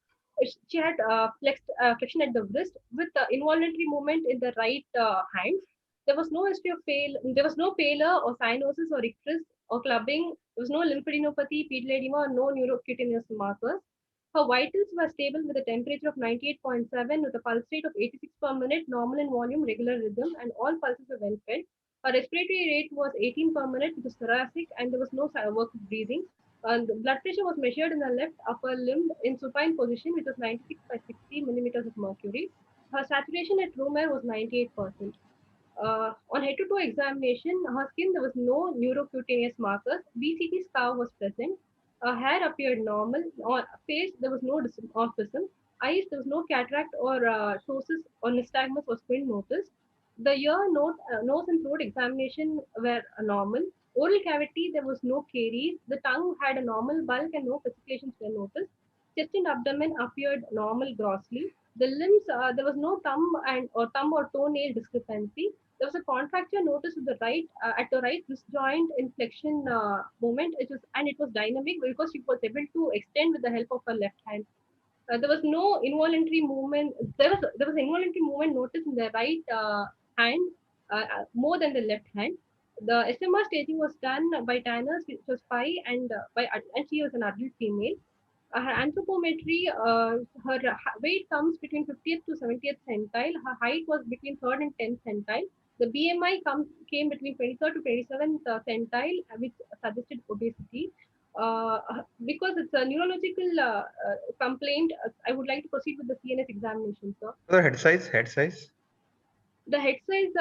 She had flexion at the wrist with involuntary movement in the right hand. There was no history of there was no pallor or cyanosis or icterus or clubbing. There was no lymphadenopathy, pedal edema, or no neurocutaneous markers. Her vitals were stable with a temperature of 98.7 with a pulse rate of 86 per minute, normal in volume, regular rhythm, and all pulses were well fed. Her respiratory rate was 18 per minute, which was thoracic, and there was no work of breathing. The blood pressure was measured in the left upper limb in supine position, which was 96 by 60 millimeters of mercury. Her saturation at room air was 98%. On head-to-toe examination, her skin, there was no neurocutaneous markers. BCT scar was present. Hair appeared normal. On face, there was no dysmorphism. Eyes, there was no cataract or ptosis or nystagmus was been noticed. The nose and throat examination were normal. Oral cavity, there was no caries. The tongue had a normal bulk and no fasciculations were noticed. Chest and abdomen appeared normal grossly. The limbs, there was no thumb or toenail discrepancy. There was a contracture noticed at the right wrist joint inflection moment. It was dynamic because she was able to extend with the help of her left hand. There was no involuntary movement. There was involuntary movement noticed in the right hand more than the left hand. The SMR staging was done by Tanners, which was 5, and she was an adult female. Her anthropometry, her weight comes between 50th to 70th centile. Her height was between 3rd and 10th centile. The BMI came between 23rd to 27th centile, which suggested obesity. Because it's a neurological complaint, I would like to proceed with the CNS examination, sir. The head size? The head size,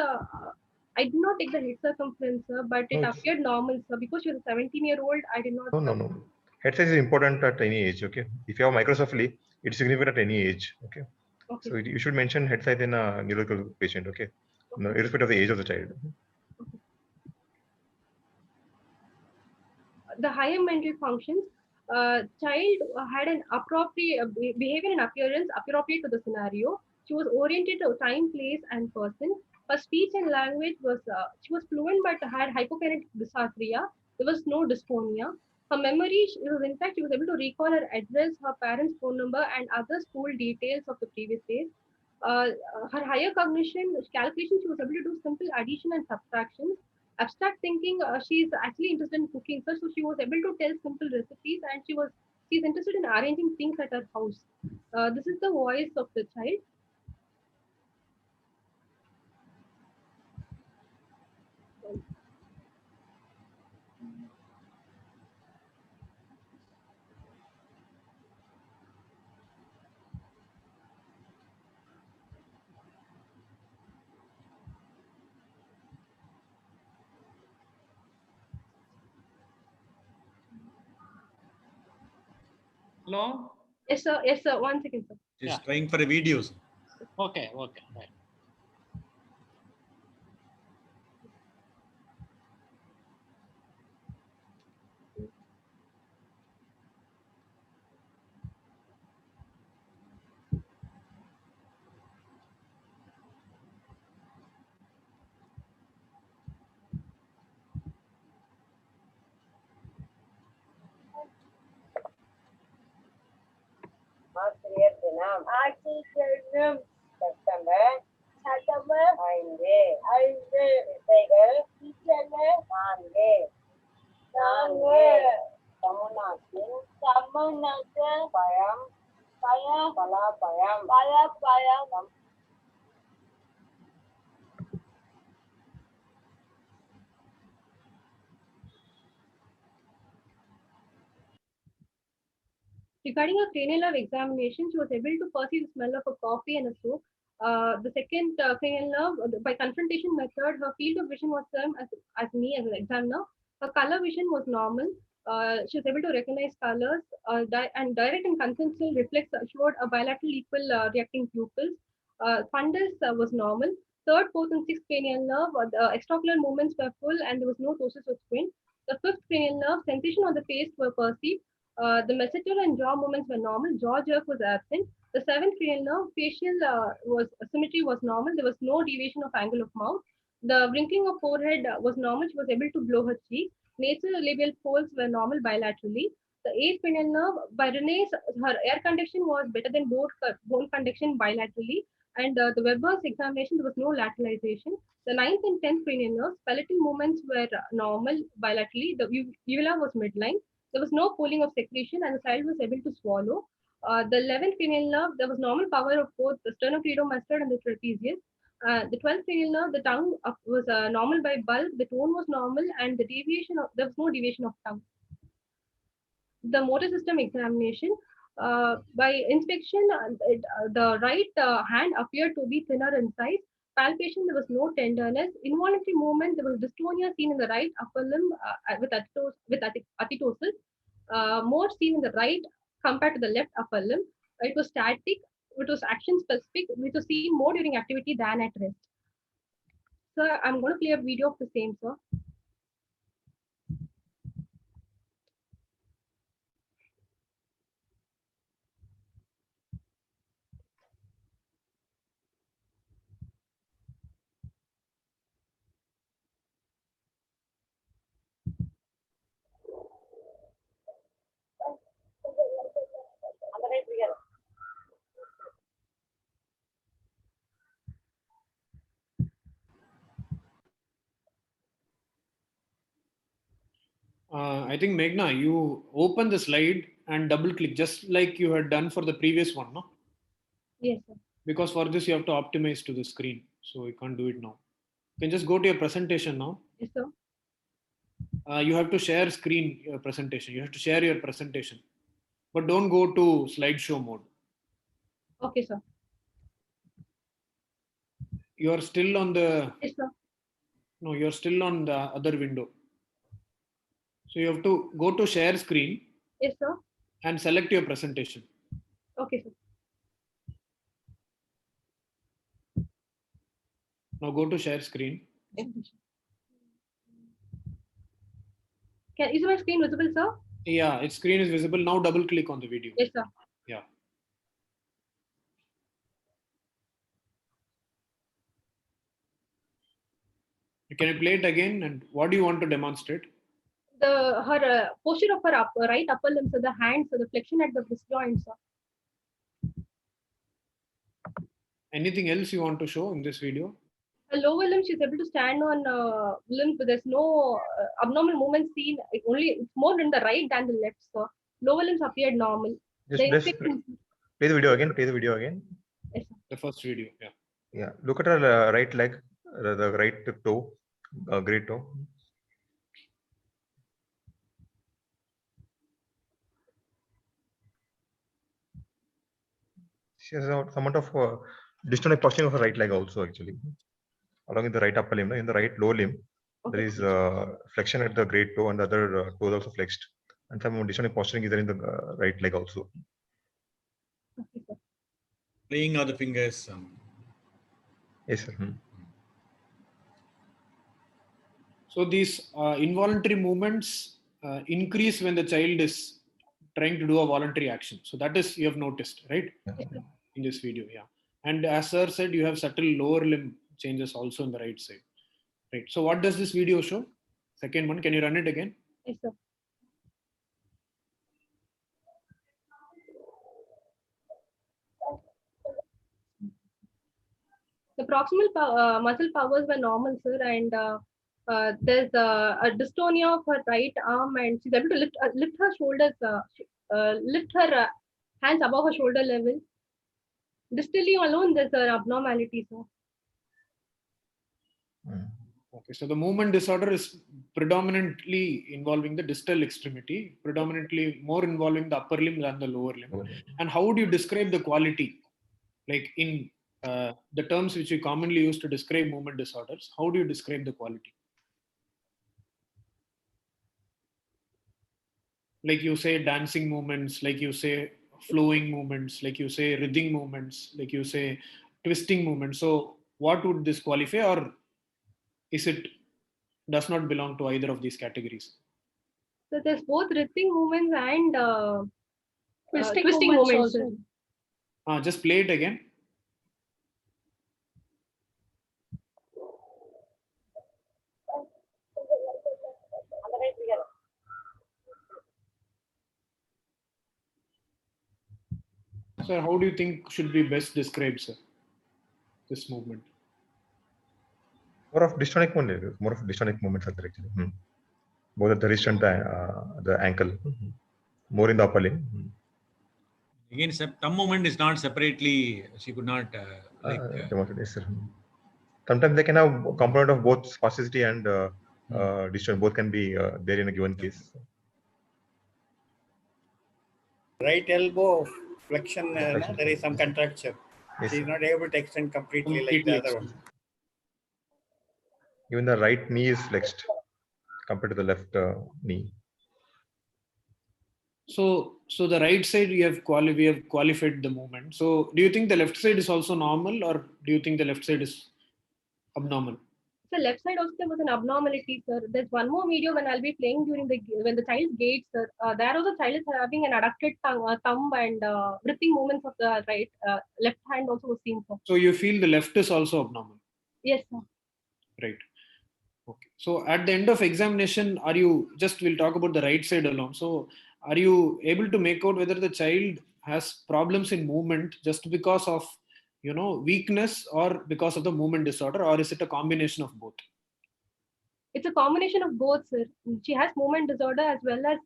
I did not take the head circumference, sir, but it appeared normal, sir. Because she was a 17-year-old, I did not. No. Head size is important at any age, okay? If you have microcephaly, it's significant at any age, okay? So you should mention head size in a neurological patient, okay? No, irrespective of the age of the child. The higher mental functions, child had an appropriate behavior and appearance appropriate to the scenario. She was oriented to time, place, and person. Her speech and language was she was fluent but had hypokinetic dysarthria. There was no dysphonia. Her memory, she was able to recall her address, her parents' phone number, and other school details of the previous days. Her higher cognition, calculation, she was able to do simple addition and subtraction. Abstract thinking, she's actually interested in cooking, so she was able to tell simple recipes, and she's interested in arranging things at her house. This is the voice of the child. Hello? Yes, sir. Yes, sir. 1 second, sir. She's trying for a videos. Okay, right. ஆசிரியர் தினம் September 5 திசைகள் 4 தமிழ்நாட்டு பழம் பலாப்பழம் Regarding a cranial nerve examination, she was able to perceive the smell of a coffee and a soap. The second cranial nerve, by confrontation method, her field of vision was termed as me as an examiner. Her color vision was normal. She was able to recognize colors, and direct and consensual reflex showed a bilateral equal reacting pupils. Fundus was normal. Third, fourth, and sixth cranial nerve, the extraocular movements were full and there was no ptosis or squint. The fifth cranial nerve, sensation on the face were perceived. The masseter and jaw movements were normal. Jaw jerk was absent. The seventh cranial nerve, facial symmetry was normal. There was no deviation of angle of mouth. The wrinkling of forehead was normal. She was able to blow her cheek. Nasal labial folds were normal bilaterally. The eighth cranial nerve, by Renee's, her air conduction was better than bone conduction bilaterally. And the Weber's examination, there was no lateralization. The ninth and tenth cranial nerves, palatal movements were normal bilaterally. The uvula was midline. There was no pooling of secretion, and the child was able to swallow. The 11th cranial nerve, there was normal power of both the sternocleidomastoid and the trapezius. The 12th cranial nerve, the tongue was normal by bulb, the tone was normal, and there was no deviation of tongue. The motor system examination, by inspection, the right hand appeared to be thinner in size. Palpation, there was no tenderness. Involuntary movement, there was dystonia seen in the right upper limb with atitosis. More seen in the right compared to the left upper limb. It was static, it was action specific, which was seen more during activity than at rest. So I'm going to play a video of the same, sir. I think Meghna, you open the slide and double click just like you had done for the previous one, no? Yes, sir. Because for this you have to optimize to the screen, so you can't do it now. You can just go to your presentation now. Yes, sir. You have to share screen your presentation. You have to share your presentation, but don't go to slideshow mode. Okay, sir. You are still on the. Yes, sir. No, you are still on the other window. So you have to go to share screen. Yes, sir. And select your presentation. Okay, sir. Now go to share screen. Is my screen visible, sir? Yeah, its screen is visible. Now double click on the video. Yes, sir. Yeah. Can you play it again? And what do you want to demonstrate? Her posture of her right upper limb, so the hands, so the flexion at the wrist joints, sir. Anything else you want to show in this video? Her lower limb, she's able to stand on limbs, but there's no abnormal movement seen. It's more in the right than the left, sir. Lower limbs appeared normal. Play the video again. Play the video again. Yes, sir. The first video. Yeah. Yeah. Look at her right leg, the right toe, great toe. She has some amount of dystonic posturing of her right leg also, actually. Along with the right upper limb, in the right lower limb, there is flexion at the great toe and the other toe is also flexed. And some dystonic posturing is there in the right leg also. Playing of the fingers. Yes, sir. So these involuntary movements increase when the child is trying to do a voluntary action. So that is, you have noticed, right? Yeah. In this video, yeah. And as sir said, you have subtle lower limb changes also on the right side. Right. So what does this video show? Second one, can you run it again? Yes, sir. The proximal muscle powers were normal, sir, and there's a dystonia of her right arm, and she's able to lift her shoulders, lift her hands above her shoulder level. Distally alone, there's an abnormality, sir. Okay, so the movement disorder is predominantly involving the distal extremity, predominantly more involving the upper limb than the lower limb. Okay. And how would you describe the quality? Like in the terms which we commonly use to describe movement disorders, how do you describe the quality? Like you say dancing movements, like you say flowing movements, like you say writhing movements, like you say twisting movement. So what would this qualify, or is it does not belong to either of these categories? So there's both writhing movements and Twisting movements. also. Just play it again. Sir, how do you think should be best described, sir, this movement? More of dystonic movement. More of dystonic movements are there actually. Both at the wrist and the ankle. More in the upper limb. Again, thumb movement is not separately. She could not demonstrate. Yes, sir. Sometimes they can have a component of both spasticity and dystony. Both can be there in a given case. Right elbow flexion, there is some contraction. Yes, She is not able to extend completely like the other one. Even the right knee is flexed compared to the left knee. So the right side we have qualified the movement. So do you think the left side is also normal, or do you think the left side is abnormal? So left side also there was an abnormality, sir. There's one more video when I'll be playing when the child gates, sir. There also child is having an adducted thumb and writhing movements of the right left hand also was seen, sir. So you feel the left is also abnormal? Yes, sir. Right. Okay. So at the end of examination, we'll talk about the right side alone. So are you able to make out whether the child has problems in movement just because of, weakness, or because of the movement disorder, or is it a combination of both? It's a combination of both, sir. She has movement disorder as well as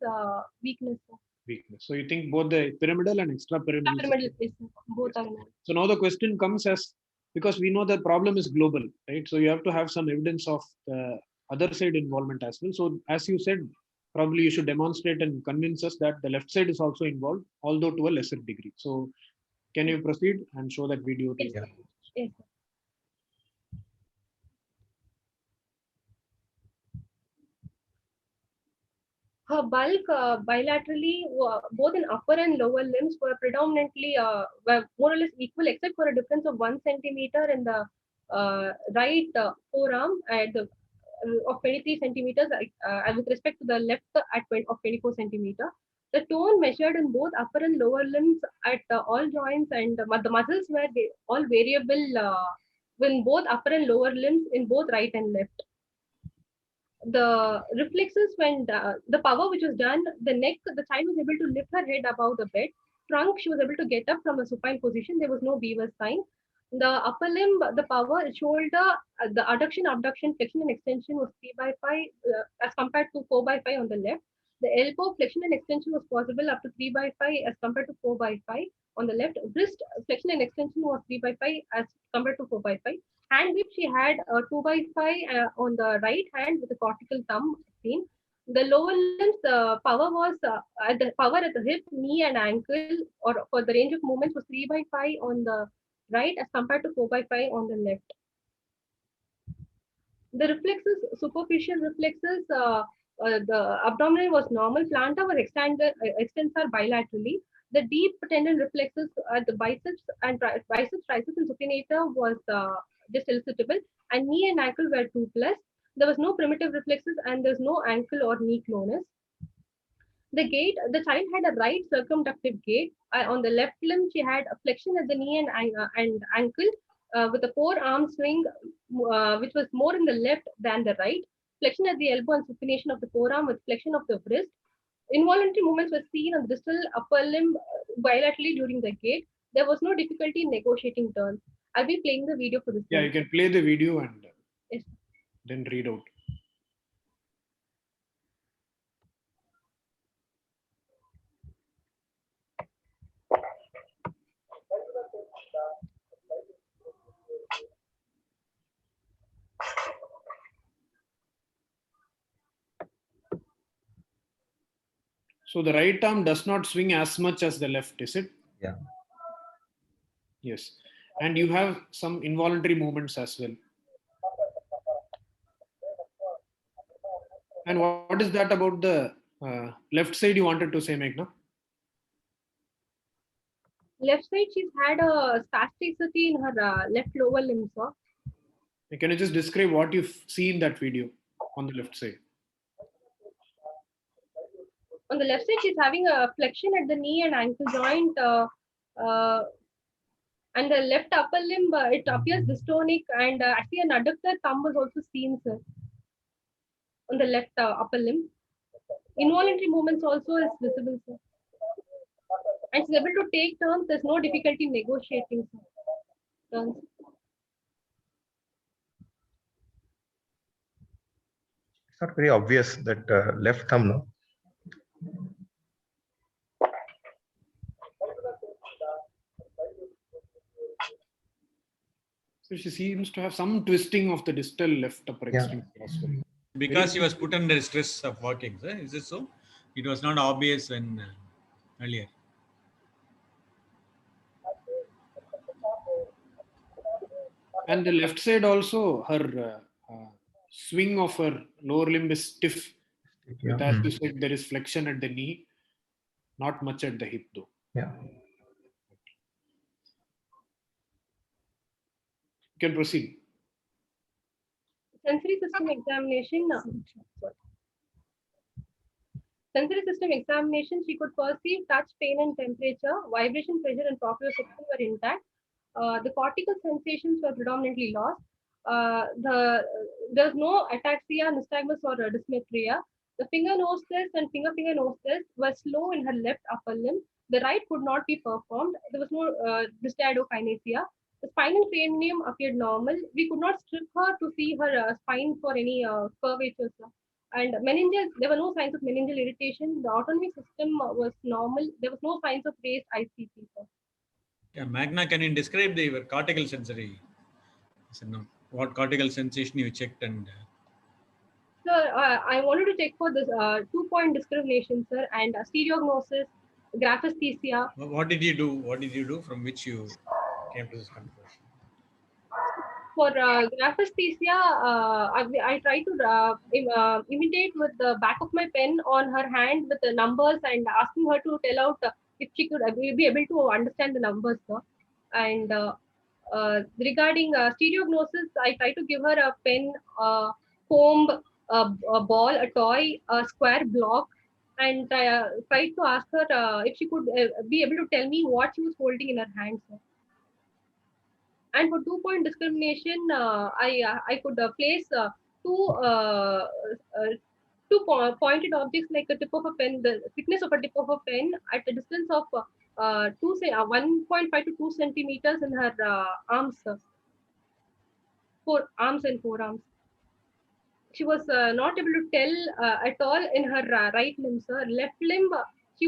weakness, sir. Weakness. So you think both the pyramidal and extrapyramidal? Yes, both are. So now the question comes because we know the problem is global, right? So you have to have some evidence of the other side involvement as well. So as you said, probably you should demonstrate and convince us that the left side is also involved, although to a lesser degree. So can you proceed and show that video? Yes, sir. Yes, sir. Her bulk bilaterally, both in upper and lower limbs, were predominantly were more or less equal, except for a difference of 1 centimeter in the right forearm of 23 centimeters with respect to the left of 24 centimeter. The tone measured in both upper and lower limbs at all joints, and the muscles were all variable in both upper and lower limbs in both right and left. The reflexes when the power which was done, the neck, the child was able to lift her head above the bed. Trunk, she was able to get up from a supine position. There was no Beaver sign. The upper limb, the power, shoulder, the adduction, abduction, flexion and extension was 3/5 as compared to 4/5 on the left. The elbow flexion and extension was possible up to 3/5 as compared to 4/5 on the left. Wrist flexion and extension was 3/5 as compared to 4/5. Hand whip, she had 2/5 on the right hand with a cortical thumb seen. The lower limbs, power was at the hip, knee, and ankle, or for the range of movements was 3/5 on the right as compared to 4/5 on the left. The reflexes, superficial reflexes, the abdominal was normal. Plantar was extensor bilaterally. The deep tendon reflexes at the biceps, triceps, and supinator was just elicitable, and knee and ankle were 2+. There was no primitive reflexes, and there's no ankle or knee clonus. The gait, the child had a right circumductive gait. On the left limb, she had a flexion at the knee and ankle with a forearm swing, which was more in the left than the right. Flexion at the elbow and supination of the forearm with flexion of the wrist. Involuntary movements were seen on the distal upper limb bilaterally during the gait. There was no difficulty in negotiating turns. I'll be playing the video for this. Yeah, you can play the video and yes, then read out. So the right arm does not swing as much as the left, is it? Yeah. Yes. And you have some involuntary movements as well. And what is that about the left side you wanted to say, Meghna? Left side, she's had a spasticity in her left lower limb, sir. Can you just describe what you've seen in that video on the left side? On the left side, she's having a flexion at the knee and ankle joint, and the left upper limb, it appears dystonic, and actually an adductor thumb was also seen, sir, on the left upper limb. Involuntary movements also is visible, sir. And she's able to take turns. There's no difficulty negotiating, sir. Turns. It's not very obvious that left thumb, no? So she seems to have some twisting of the distal left upper extremity as well. Because she was put under stress of walking, sir. Is it so? It was not obvious when earlier. And the left side also, her swing of her lower limb is stiff. Yeah. But as you said, there is flexion at the knee, not much at the hip though. Yeah. You can proceed. Sensory system examination. Sensory system examination, she could perceive touch, pain and temperature, vibration, pressure and proprioception were intact. The cortical sensations were predominantly lost. There was no ataxia, nystagmus or dysmetria. The finger nose test and finger nose test were slow in her left upper limb. The right could not be performed. There was no dystiadokinesia. The spinal cranium appeared normal. We could not strip her to see her spine for any curvature. And meningeal, there were no signs of meningeal irritation. The autonomic system was normal. There was no signs of raised ICP. Sir. Yeah, Magna, can you describe the cortical sensory? No. What cortical sensation you checked and? Sir, I wanted to check for this 2-point discrimination, sir, and stereognosis, graphesthesia. What did you do? What did you do? From which you came to this conclusion? For graphesthesia, I try to imitate with the back of my pen on her hand with the numbers and asking her to tell out if she could be able to understand the numbers, sir. And regarding stereognosis, I try to give her a pen, comb, a ball, a toy, a square block, and try to ask her if she could be able to tell me what she was holding in her hand, sir. And for 2-point discrimination, I could place two pointed objects like a tip of a pen, the thickness of a tip of a pen at a distance of 1.5 to 2 centimeters in her arms, for arms and forearms. She was not able to tell at all in her right limb, sir. Left limb, she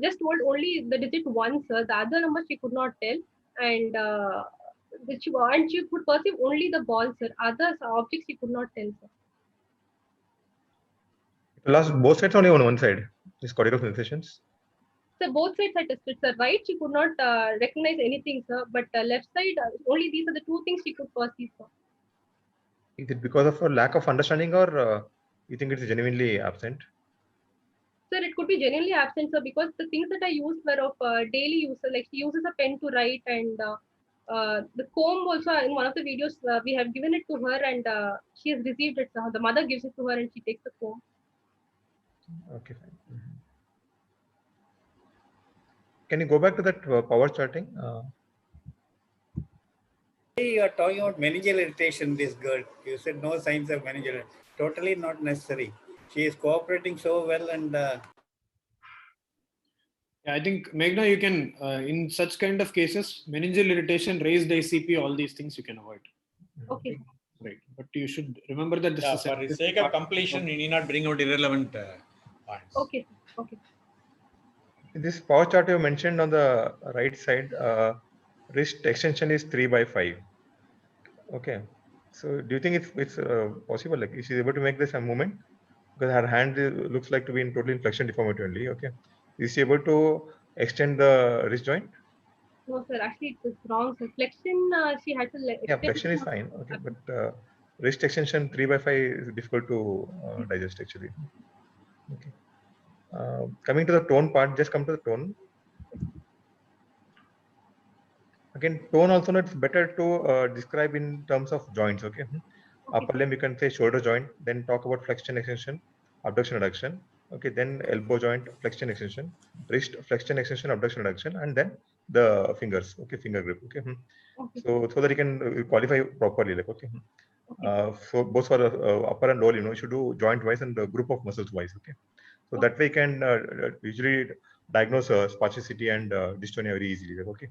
just told only the digit 1, sir. The other number she could not tell, and she could perceive only the ball, sir. Other objects she could not tell, sir. Lost both sides, only on one side. These cortical sensations. So both sides are tested, sir. Right, she could not recognize anything, sir. But left side, only these are the 2 things she could perceive, sir. Is it because of a lack of understanding, or you think it's genuinely absent? Sir, it could be genuinely absent, sir, because the things that I used were of daily use. So, like she uses a pen to write, and the comb also in one of the videos we have given it to her, and she has received it. The mother gives it to her, and she takes the comb. Okay, fine. Can you go back to that power charting? You are talking about meningeal irritation, this girl. You said no signs of meningeal. Totally not necessary. She is cooperating so well, and I think, Meghna, you can, in such kind of cases, meningeal irritation, raised ICP, all these things you can avoid. Okay. Right. But you should remember that this is for the sake of completion, you need not bring out irrelevant points. Okay. Okay. This power chart you mentioned on the right side, wrist extension is 3/5. Okay. So do you think it's possible? Like, is she able to make this a movement? Because her hand looks like to be in total flexion deformity only. Okay. Is she able to extend the wrist joint? No, sir. Actually, it is wrong, sir. Flexion, she had to. Yeah, flexion is fine. Okay, but wrist extension 3/5 is difficult to digest actually. Okay. Coming to the tone part, just come to the tone. Again, tone also, it's better to describe in terms of joints. Okay. Upper limb, you can say shoulder joint, then talk about flexion extension, abduction adduction. Okay, then elbow joint, flexion extension, wrist flexion extension, abduction adduction, and then the fingers. Okay, finger grip. Okay. So that you can qualify properly. Like, okay. So both for upper and lower, you should do joint wise and group of muscles wise. Okay. So that way you can usually diagnose spasticity and dystonia very easily. Like, okay.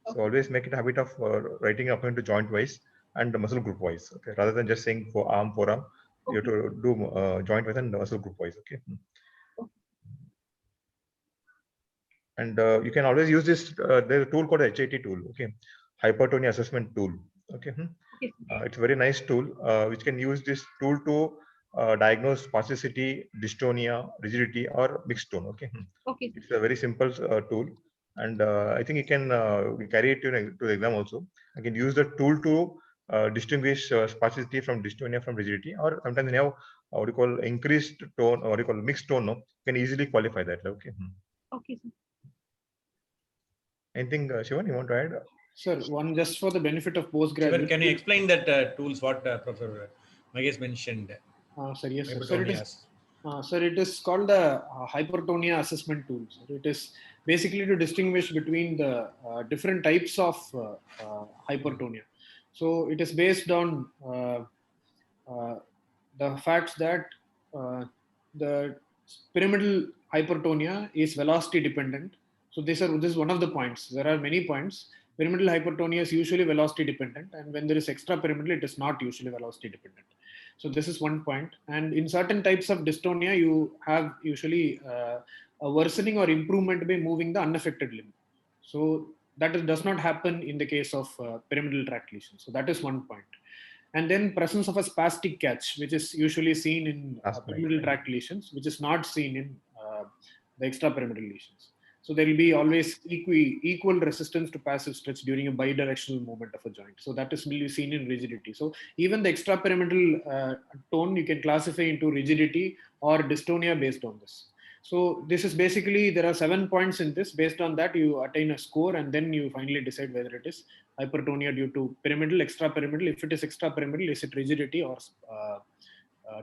So always make it a habit of writing up into joint wise and muscle group wise. Okay, rather than just saying for forearm, you have to do joint wise and muscle group wise. Okay. And you can always use this. There's a tool called HIT tool. Okay, hypertonia assessment tool. Okay. It's a very nice tool which can use this tool to diagnose spasticity, dystonia, rigidity, or mixed tone. Okay. It's a very simple tool, and I think you can carry it to the exam also. You can use the tool to distinguish spasticity from dystonia from rigidity, or sometimes you have what you call increased tone or what you call mixed tone. No, you can easily qualify that. Okay. Okay, sir. Anything, Shivan, you want to add? Sir, one just for the benefit of postgraduate. Shivan, can you explain that tools what Professor Magesh mentioned? Sir, yes, sir. Sir, it is called the hypertonia assessment tool. Sir. It is basically to distinguish between the different types of hypertonia. So it is based on the facts that the pyramidal hypertonia is velocity dependent. So this is one of the points. There are many points. Pyramidal hypertonia is usually velocity dependent, and when there is extra pyramidal, it is not usually velocity dependent. So this is one point. And in certain types of dystonia, you have usually a worsening or improvement by moving the unaffected limb. So that does not happen in the case of pyramidal tract lesions. So that is one point. And then presence of a spastic catch, which is usually seen in pyramidal tract lesions, which is not seen in the extrapyramidal lesions. So there will be always equal resistance to passive stretch during a bidirectional movement of a joint. So that is really seen in rigidity. So even the extrapyramidal tone, you can classify into rigidity or dystonia based on this. So this is basically, there are 7 points in this. Based on that, you attain a score, and then you finally decide whether it is hypertonia due to pyramidal, extrapyramidal. If it is extrapyramidal, is it rigidity or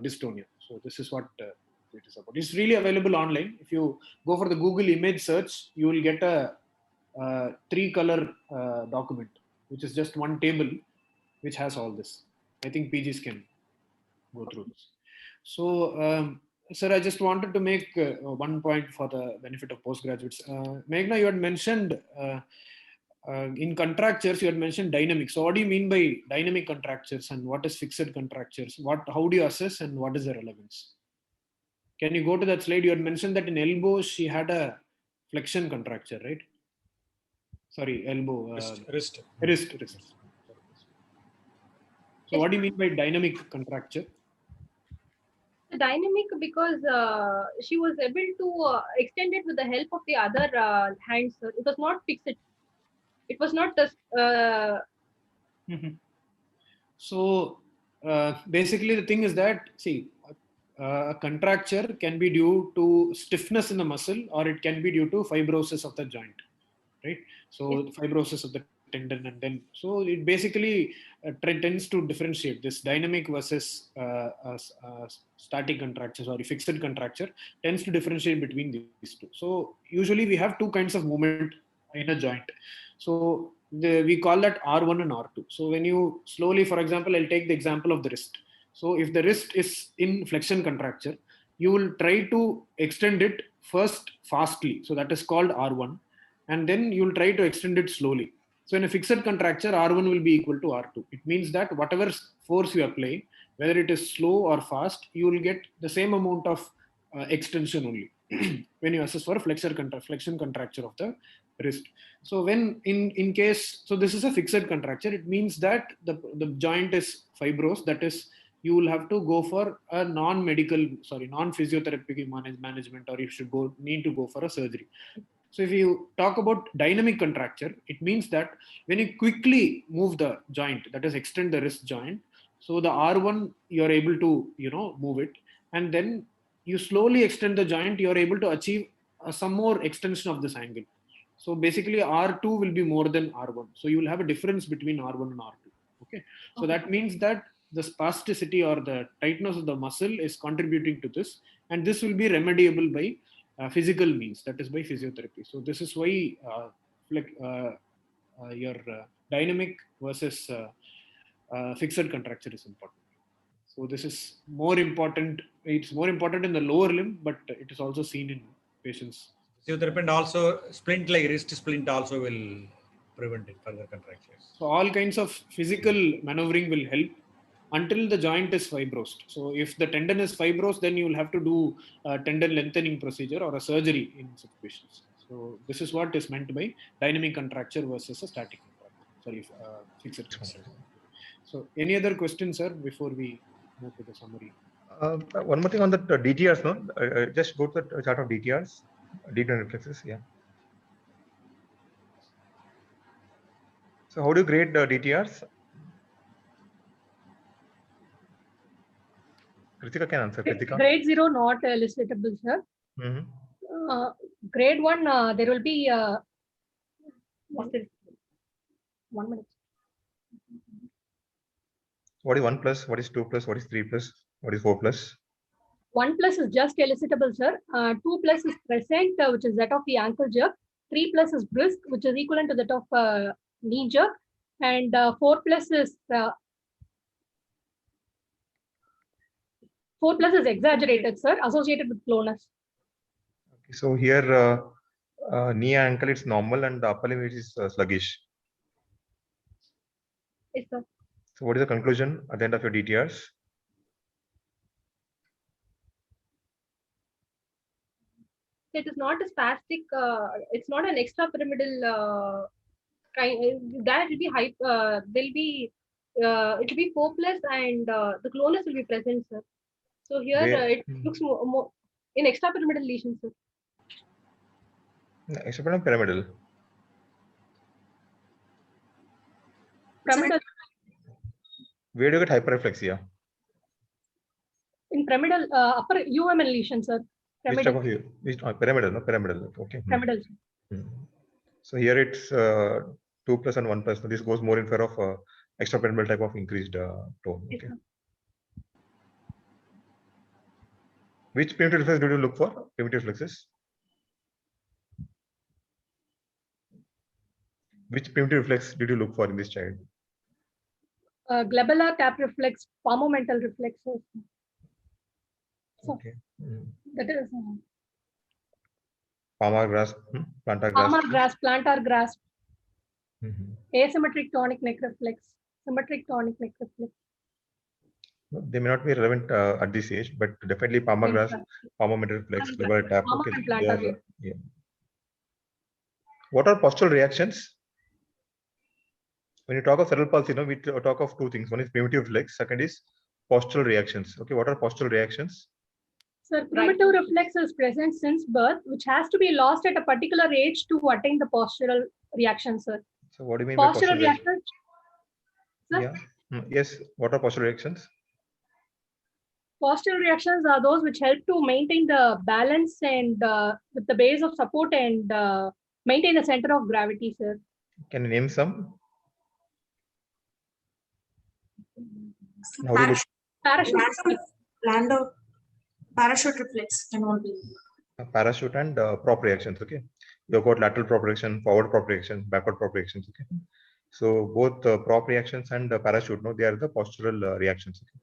dystonia? So this is what it is about. It's really available online. If you go for the Google image search, you will get a 3-color document, which is just one table, which has all this. I think PGs can go through this. So, sir, I just wanted to make one point for the benefit of postgraduates. Meghna, you had mentioned in contractures, you had mentioned dynamic. So what do you mean by dynamic contractures, and what is fixed contractures? How do you assess, and what is the relevance? Can you go to that slide? You had mentioned that in elbow, she had a flexion contracture, right? Sorry, elbow. Wrist. So what do you mean by dynamic contracture? Dynamic because she was able to extend it with the help of the other hand, sir. It was not fixed. It was not just. So basically, the thing is that, see, a contracture can be due to stiffness in the muscle, or it can be due to fibrosis of the joint, right? So fibrosis of the tendon, and then so it basically tends to differentiate this dynamic versus static contractures, or fixed contracture tends to differentiate between these two. So usually we have 2 kinds of movement in a joint. So we call that R1 and R2. So when you slowly, for example, I'll take the example of the wrist. So if the wrist is in flexion contracture, you will try to extend it first fastly. So that is called R1. And then you will try to extend it slowly. So in a fixed contracture, R1 will be equal to R2. It means that whatever force you apply, whether it is slow or fast, you will get the same amount of extension only when you assess for flexion contracture of the wrist. So when in case, so this is a fixed contracture, it means that the joint is fibrous. That is, you will have to go for a non-physiotherapy management, or you should need to go for a surgery. So if you talk about dynamic contracture, it means that when you quickly move the joint, that is extend the wrist joint, so the R1, you're able to, move it. And then you slowly extend the joint, you're able to achieve some more extension of this angle. So basically R2 will be more than R1. So you will have a difference between R1 and R2. Okay. So that means that the spasticity or the tightness of the muscle is contributing to this, and this will be remediable by physical means, that is by physiotherapy. So this is why your dynamic versus fixed contracture is important. So this is more important. It's more important in the lower limb, but it is also seen in patients. Physiotherapy and also splint, like wrist splint, also will prevent it further contractures. So all kinds of physical maneuvering will help until the joint is fibrosed. So if the tendon is fibrosed, then you will have to do a tendon lengthening procedure or a surgery in such patients. So this is what is meant by dynamic contracture versus a static contracture. Sorry, fixed contracture. So any other questions, sir, before we move to the summary? One more thing on the DTRs, no? Just go to the chart of DTRs, deep reflexes, yeah. So how do you grade DTRs? Kritika can answer. Kritika. Grade 0 not elicitable, sir. Grade 1, there will be 1 minute. What is 1 plus? What is 2 plus? What is 3 plus? What is 4 plus? 1 plus is just elicitable, sir. 2 plus is present, which is that of the ankle jerk. 3 plus is brisk, which is equivalent to that of knee jerk. And 4 plus is exaggerated, sir, associated with slowness. Okay, so here knee ankle is normal and the upper limb is sluggish. Yes, sir. So what is the conclusion at the end of your DTRs? It is not a spastic, it's not an extrapyramidal kind. That will be high, there'll be, it will be 4 plus and the clonus will be present, sir. So here it looks more in extrapyramidal lesions, sir. Extrapyramidal, pyramidal. Pyramidal. Where do you get hyperreflexia? In pyramidal, upper UMN lesion, sir. Pyramidal. Which type of which, pyramidal, no? Pyramidal, okay. Pyramidal. So here it's 2 plus and 1 plus. So this goes more in favor of extrapyramidal type of increased tone. Okay. Yes, which primitive reflex do you look for? Primitive reflexes? Which primitive reflex did you look for in this child? Glabellar cap reflex, palmomental reflexes. So, okay. That is palmar grasp, plantar grasp. Palmar grasp, plantar grasp. Asymmetric tonic neck reflex, symmetric tonic neck reflex. They may not be relevant at this age, but definitely palmar grasp, palmomental reflex, glabellar tap. Okay. Yeah. What are postural reactions? When you talk of cerebral palsy, we talk of two things. One is primitive reflex, second is postural reactions. Okay, what are postural reactions? Sir, primitive reflex is present since birth, which has to be lost at a particular age to attain the postural reaction, sir. So what do you mean postural by postural reactions? Yeah. Yes. What are postural reactions? Postural reactions are those which help to maintain the balance and with the base of support and maintain the center of gravity, sir. Can you name some? Parachute reflex can all be. Parachute and prop reactions. Okay, you've got lateral prop reaction, forward prop reaction, backward prop reactions. Okay, so both prop reactions and parachute, they are the postural reactions. Okay?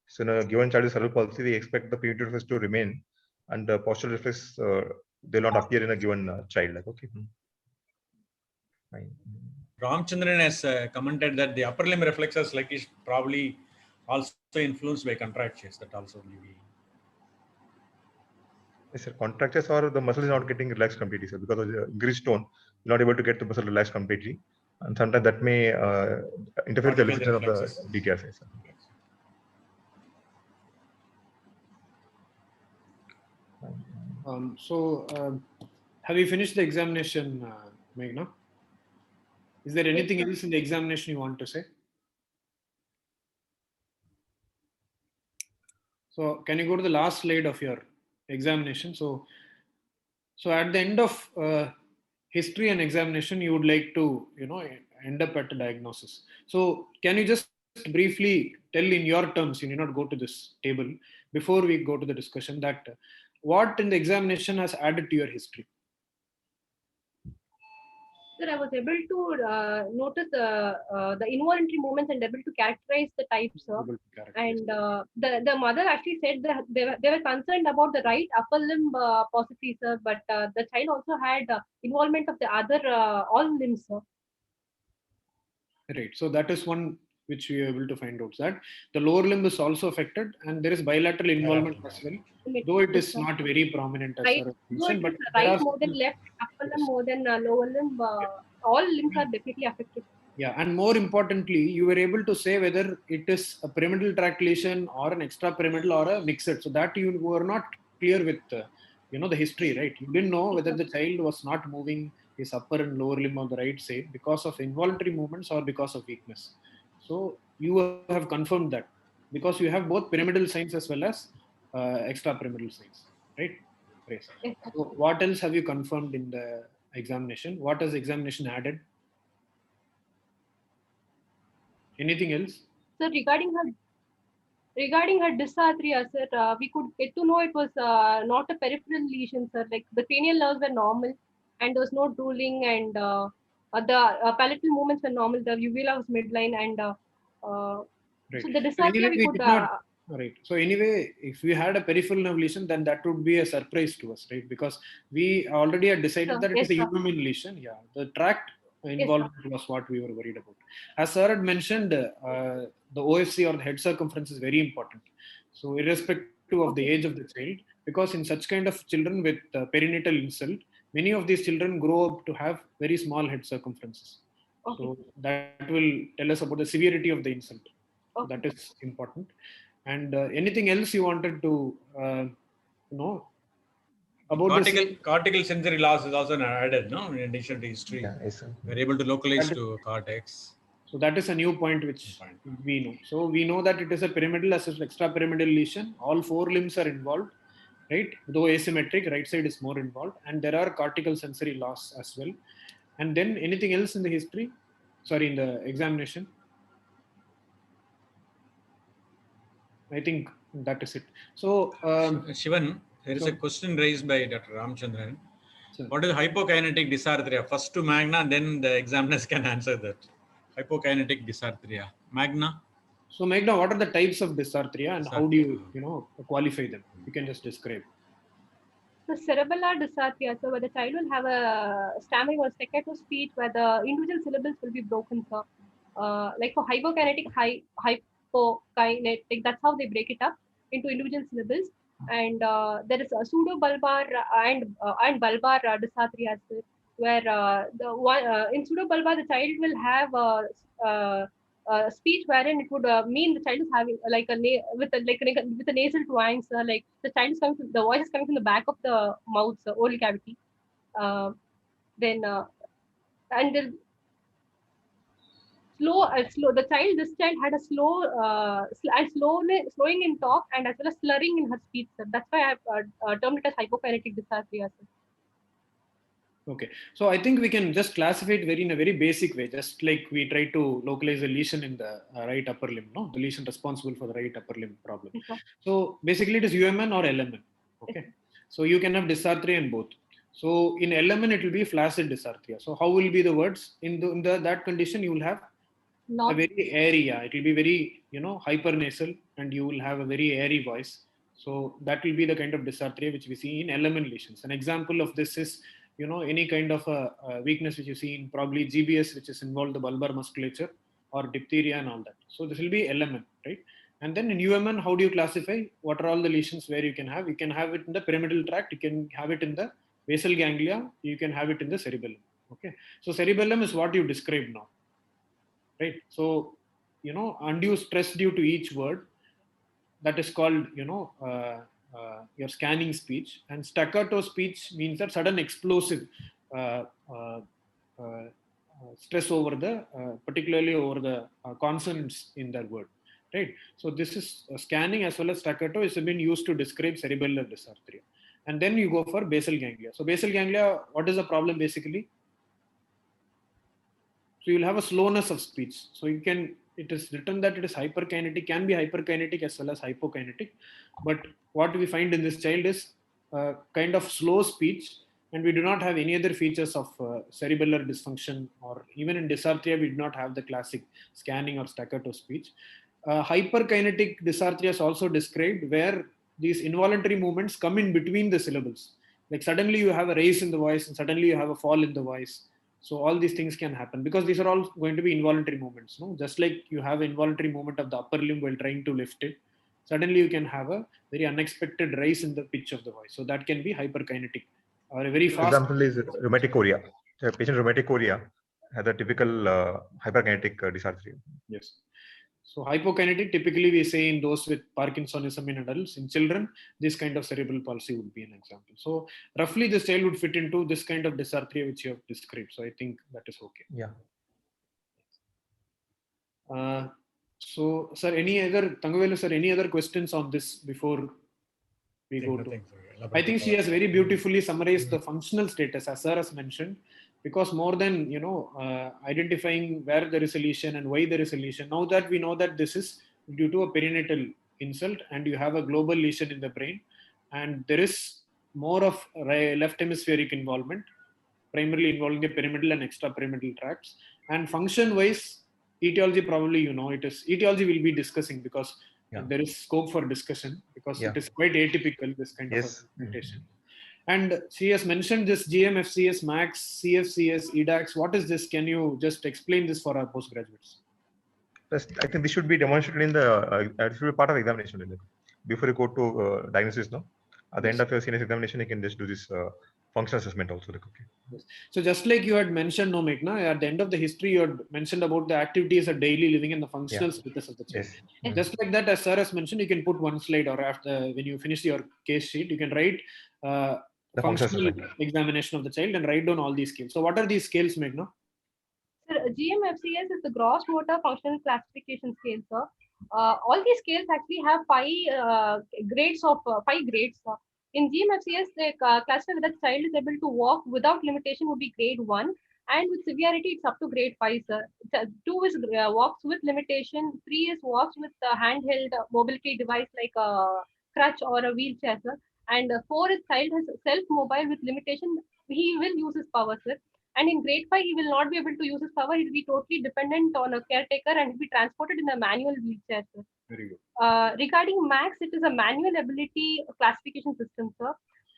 So in a given child with cerebral palsy, we expect the primitive reflex to remain, and the postural reflex they will not appear in a given child. Like, okay. Fine. Ramchandran has commented that the upper limb reflexes like is probably also influenced by contractures. That also will be. Yes, sir. Contractures or the muscle is not getting relaxed completely, sir, because of the increased tone, you're not able to get the muscle relaxed completely, and sometimes that may interfere with the elicitation of the DTR size. Have you finished the examination, Meghna? Is there anything else in the examination you want to say? So can you go to the last slide of your examination? So at the end of history and examination, you would like to, end up at a diagnosis. So can you just briefly tell in your terms, you need not go to this table, before we go to the discussion, that what in the examination has added to your history? Sir, I was able to notice the involuntary movements and able to characterize the types, sir. And the mother actually said that they were concerned about the right upper limb paucity, sir, but the child also had involvement of the other all limbs, sir. Right. So that is one which we are able to find out, that the lower limb is also affected, and there is bilateral involvement as well, though it is not very prominent as right. far as Though it but is right more than left, upper limb more than lower limb, all limbs are definitely affected. Yeah, and more importantly, you were able to say whether it is a pyramidal tract lesion or an extrapyramidal or a mixed. So that you were not clear with, the history, right? You didn't know whether the child was not moving his upper and lower limb on the right side because of involuntary movements or because of weakness. So you have confirmed that because you have both pyramidal signs as well as extrapyramidal signs, right? Yes. So what else have you confirmed in the examination? What has the examination added? Anything else? So regarding her dysarthria, sir, we could get to know it was not a peripheral lesion, sir. Like the cranial nerves were normal, and there was no drooling, and the palatal movements were normal. The uvula was midline, and right. so the So dysarthria anyway, we could. Right. So anyway, if we had a peripheral nerve lesion, then that would be a surprise to us, right? Because we already had decided that it is a human lesion. Yeah, the tract involvement was what we were worried about. As sir had mentioned, the OFC or the head circumference is very important. So irrespective of the age of the child, because in such kind of children with perinatal insult, many of these children grow up to have very small head circumferences. So that will tell us about the severity of the insult. That is important. And anything else you wanted to know about cortical sensory loss is also added, no? In addition to history, yes, we're able to localize to cortex. So that is a new point which we know. So we know that it is a pyramidal as well as extrapyramidal lesion. All four limbs are involved, right? Though asymmetric, right side is more involved, and there are cortical sensory loss as well. And then anything else in the history? Sorry, in the examination. I think that is it. So, Shivan, there is a question raised by Dr. Ramchandran. What is hypokinetic dysarthria? First to Magna, then the examiners can answer that. Hypokinetic dysarthria. Magna? So, Magna, what are the types of dysarthria and how do you, qualify them? You can just describe. So cerebral dysarthria, so where the child will have a stammering or staccato speech where the individual syllables will be broken, sir. Like for hypokinetic, hypokinetic, that's how they break it up into individual syllables. And there is a pseudobulbar and bulbar dysarthria, sir, where in pseudobulbar the child will have speech wherein it would mean the child is having like with a nasal twang, sir. Like the child is coming, the voice is coming from the back of the mouth, oral cavity. Then and the slow. This child had a slowing in talk and as well as slurring in her speech, sir. That's why I have termed it as hypokinetic dysarthria, sir. Okay, so I think we can just classify it in a very basic way, just like we try to localize a lesion in the right upper limb, no? The lesion responsible for the right upper limb problem. Okay. So basically it is UMN or LMN. Okay, so you can have dysarthria in both. So in LMN it will be flaccid dysarthria. So how will be the words? In that condition you will have a very airy, it will be very, hypernasal, and you will have a very airy voice. So that will be the kind of dysarthria which we see in LMN lesions. An example of this is, any kind of a weakness which you see in probably GBS, which is involved the bulbar musculature or diphtheria and all that. So this will be LMN, right? And then in UMN, how do you classify? What are all the lesions where you can have? You can have it in the pyramidal tract. You can have it in the basal ganglia. You can have it in the cerebellum. Okay. So cerebellum is what you described now, right? So, undue stress due to each word, that is called, your scanning speech. And staccato speech means that sudden explosive stress over particularly over the consonants in that word, right? So this is scanning as well as staccato is been used to describe cerebellar dysarthria. And then you go for basal ganglia. So basal ganglia, what is the problem basically? So you'll have a slowness of speech. So it is written that it is hyperkinetic, can be hyperkinetic as well as hypokinetic. But what we find in this child is kind of slow speech, and we do not have any other features of cerebellar dysfunction, or even in dysarthria, we do not have the classic scanning or staccato speech. Hyperkinetic dysarthria is also described where these involuntary movements come in between the syllables. Like suddenly you have a raise in the voice and suddenly you have a fall in the voice. So all these things can happen because these are all going to be involuntary movements. No? Just like you have involuntary movement of the upper limb while trying to lift it, suddenly you can have a very unexpected rise in the pitch of the voice. So that can be hyperkinetic or a very fast. Example is rheumatic chorea. The patient rheumatic chorea has a typical hyperkinetic dysarthria. Yes. So hypokinetic, typically we say in those with Parkinsonism in adults. In children, this kind of cerebral palsy would be an example. So roughly this child would fit into this kind of dysarthria which you have described. So I think that is okay. Yeah. So sir, Thangavelu sir, any other questions on this before we go to? I think she has very beautifully summarized the functional status as sir has mentioned. Because more than identifying where there is a lesion and why there is a lesion, now that we know that this is due to a perinatal insult and you have a global lesion in the brain, and there is more of left hemispheric involvement, primarily involving the pyramidal and extrapyramidal tracts. And function-wise, etiology probably etiology we'll be discussing because there is scope for discussion because it is quite atypical, this kind of mutation. And she has mentioned this GMFCS, MAX, CFCS, EDAX. What is this? Can you just explain this for our postgraduates? I think this should be demonstrated in the it should be part of examination. Before you go to diagnosis, no? At the end of your senior examination, you can just do this functional assessment also. Yes. So just like you had mentioned, no, Meghna, at the end of the history, you had mentioned about the activities of daily living and the functional status of the child. Yes. Just like that, as sir has mentioned, you can put one slide, or after when you finish your case sheet, you can write the functional examination of the child and write down all these scales. So what are these scales, Meghna? Sir, GMFCS is the gross motor functional classification scale, sir. All these scales actually have five grades. In GMFCS, they classify whether the child is able to walk without limitation would be grade 1, and with severity it's up to grade 5, sir. 2 is walks with limitation, 3 is walks with a handheld mobility device like a crutch or a wheelchair, sir. And 4 is child has self-mobile with limitation, he will use his power, sir. And in grade 5, he will not be able to use his power. He will be totally dependent on a caretaker and will be transported in a manual wheelchair, sir. Very good. Regarding MAX, it is a manual ability classification system, sir.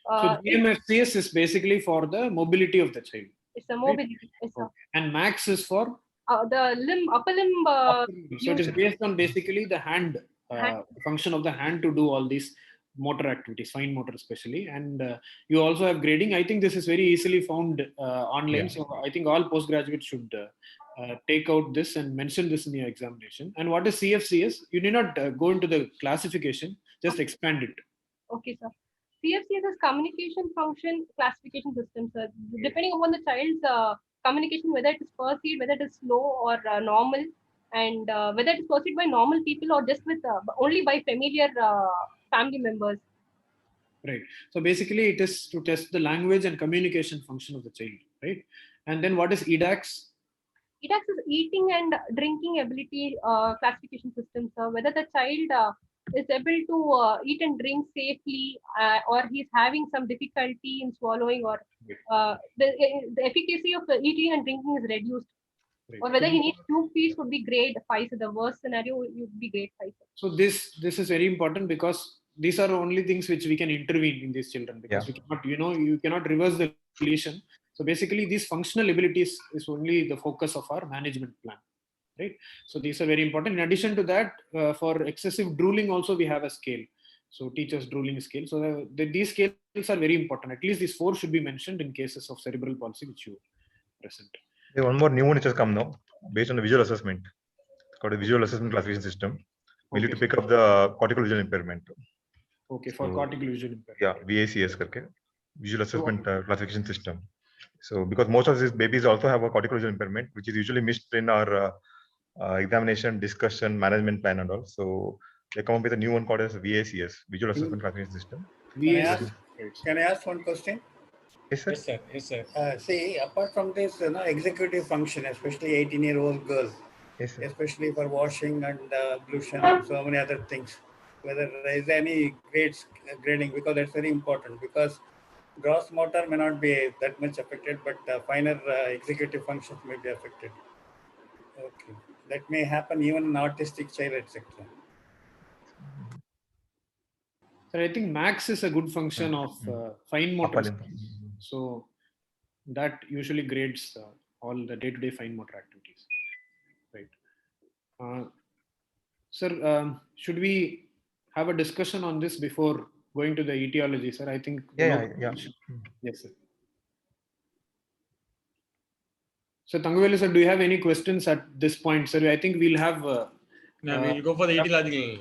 So GMFCS is basically for the mobility of the child. It's a mobility, yes, sir. And MAX is for? The upper limb. So it is based on basically the hand, function of the hand to do all these motor activities, fine motor especially. And you also have grading. I think this is very easily found online. So I think all postgraduates should take out this and mention this in your examination. And what is CFCS? You need not go into the classification, just expand it. Okay, sir. CFCS is communication function classification system, sir. Depending upon the child's communication, whether it is perceived, whether it is slow or normal, and whether it is perceived by normal people or just with only by familiar family members. Right. So basically it is to test the language and communication function of the child, right? And then what is EDAX? EDAX is eating and drinking ability classification system, sir. Whether the child is able to eat and drink safely or he's having some difficulty in swallowing, or the efficacy of eating and drinking is reduced. Right. Or whether he needs 2 feet would be grade 5. So the worst scenario would be grade 5. So this is very important because these are only things which we can intervene in these children, because we cannot, you cannot reverse the lesion. So basically these functional abilities is only the focus of our management plan, right? So these are very important. In addition to that, for excessive drooling also we have a scale. So teachers drooling scale. So these scales are very important. At least these 4 should be mentioned in cases of cerebral palsy which you present. There's one more new one which has come now, based on the visual assessment. It's called a visual assessment classification system. We need to pick up the cortical visual impairment. Okay, for cortical visual impairment. Yeah, VACS, visual assessment classification system. So because most of these babies also have a cortical visual impairment, which is usually missed in our examination, discussion, management plan and all. So they come up with a new one called as VACS, visual assessment classification system. Can I ask one question? Yes, sir. Yes, sir. Yes, sir. See, apart from this, executive function, especially 18-year-old girl, Yes, sir. especially for washing and ablution and so many other things, whether there is any grading, because that's very important, because gross motor may not be that much affected, but finer executive functions may be affected. Okay. That may happen even in autistic child, etc. So I think max is a good function of fine motor Upper limb. skills. So that usually grades all the day-to-day fine motor activities. Right. Sir, should we have a discussion on this before going to the etiology, sir? I think. Yeah. Yes, sir. So Tanguvelu sir, do you have any questions at this point, sir? I think we'll have. We'll go for the etiological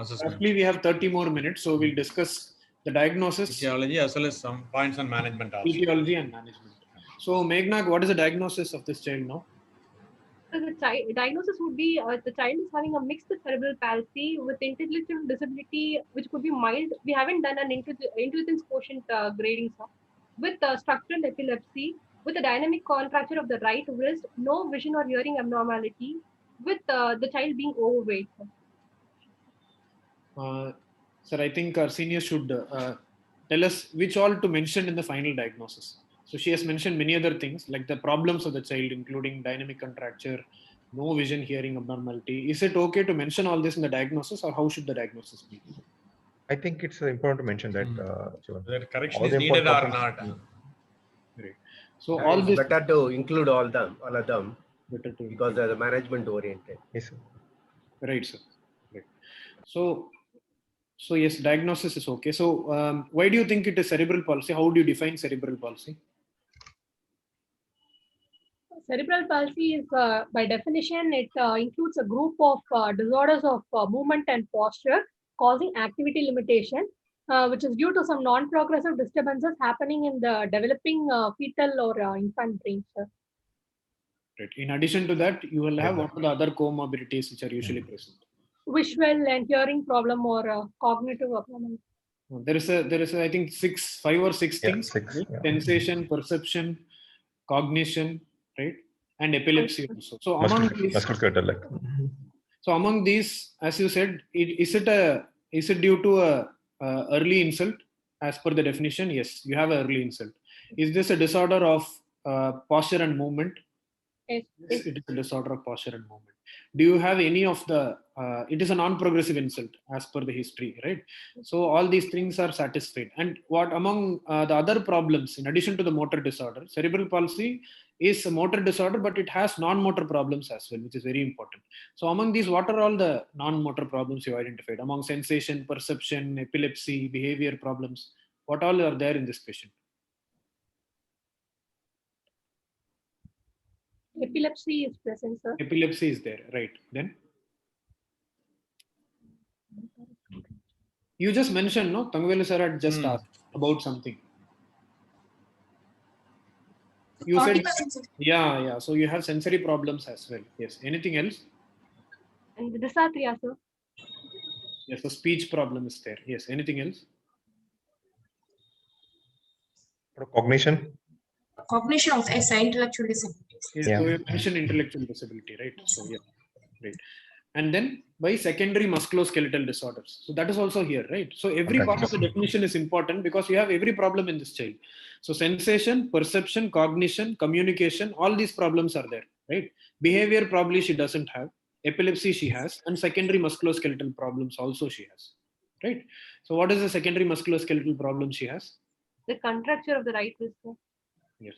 assessment. Roughly, we have 30 more minutes, so we'll discuss the diagnosis, etiology, as well as some points on management also. Etiology and management. So Meghnad, what is the diagnosis of this child now? So the diagnosis would be the child is having a mixed cerebral palsy with intellectual disability, which could be mild. We haven't done an intelligence quotient grading, sir. With structural epilepsy, with a dynamic contracture of the right wrist, no vision or hearing abnormality, with the child being overweight. Sir, I think our senior should tell us which all to mention in the final diagnosis. So she has mentioned many other things like the problems of the child, including dynamic contracture, no vision, hearing abnormality. Is it okay to mention all this in the diagnosis, or how should the diagnosis be? I think it's important to mention that. Whether correction all is the needed important or problems- not. Right. So all it's this better to include all of them, better to because they're the management oriented. Yes, sir. Right, sir. Right. So yes, diagnosis is okay. So why do you think it is cerebral palsy? How do you define cerebral palsy? Cerebral palsy is, by definition, it includes a group of disorders of movement and posture causing activity limitation, which is due to some non-progressive disturbances happening in the developing fetal or infant brain. Sir. Right. In addition to that, you will have what are the other comorbidities which are usually present? Visual and hearing problem or cognitive abnormality. There is a I think 5 or 6 things: right? Sensation, perception, cognition, right, and epilepsy also. So among these, as you said, is it due to a early insult? As per the definition, yes, you have an early insult. Is this a disorder of posture and movement? Yes. It is a disorder of posture and movement. Do you have any of the it is a non-progressive insult as per the history, right? So all these things are satisfied. And what among the other problems, in addition to the motor disorder, cerebral palsy is a motor disorder, but it has non-motor problems as well, which is very important. So among these, what are all the non-motor problems you identified? Among sensation, perception, epilepsy, behavior problems, what all are there in this patient? Epilepsy is present, sir. Epilepsy is there, right? Then you just mentioned, no? Tanguvelu sir had just asked about something. You said, yeah. So you have sensory problems as well. Yes. Anything else? And the dysarthria, sir. Yes, the speech problem is there. Yes. Anything else? Cognition. Cognition of intellectual disabilities. Yes, so you mentioned intellectual disability, right? So yeah, right. And then by secondary musculoskeletal disorders. So that is also here, right? So every part of the definition is important because you have every problem in this child. So sensation, perception, cognition, communication, all these problems are there, right? Behavior probably she doesn't have. Epilepsy she has, and secondary musculoskeletal problems also she has, right? So what is the secondary musculoskeletal problem she has? The contracture of the right wrist. Yes.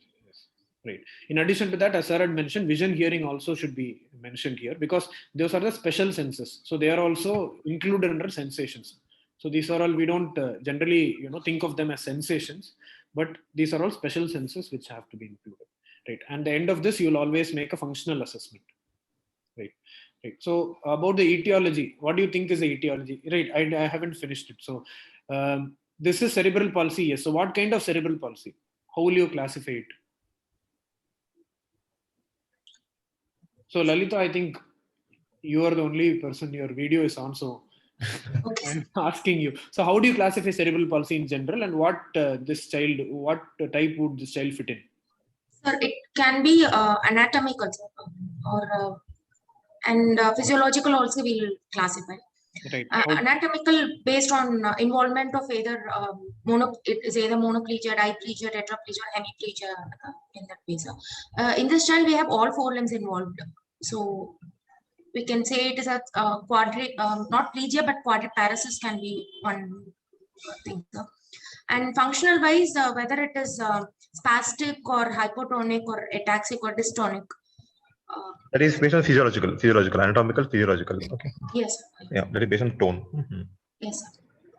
Right. In addition to that, as Sir had mentioned, vision, hearing also should be mentioned here because those are the special senses. So they are also included under sensations. So these are all, we don't generally, think of them as sensations, but these are all special senses which have to be included. Right. And at the end of this, you will always make a functional assessment. Right. Right. So about the etiology, what do you think is the etiology? Right. I haven't finished it. So this is cerebral palsy. Yes. So what kind of cerebral palsy? How will you classify it? So Lalita, I think you are the only person, your video is on, so Okay. I'm asking you. So how do you classify cerebral palsy in general, and what what type would this child fit in? Sir, it can be anatomical, sir, or and physiological also we'll classify. Right. Anatomical based on involvement of either it is either monoplegia, diplegia, tetraplegia, or hemiplegia in that way. So, in this child, we have all 4 limbs involved. So we can say it is a not plegia, but quadriparesis can be one thing. So. And functional wise, whether it is spastic or hypotonic or ataxic or dystonic. That is based on physiological, anatomical, physiological. Okay. Yes. Yeah, that is based on tone. Yes.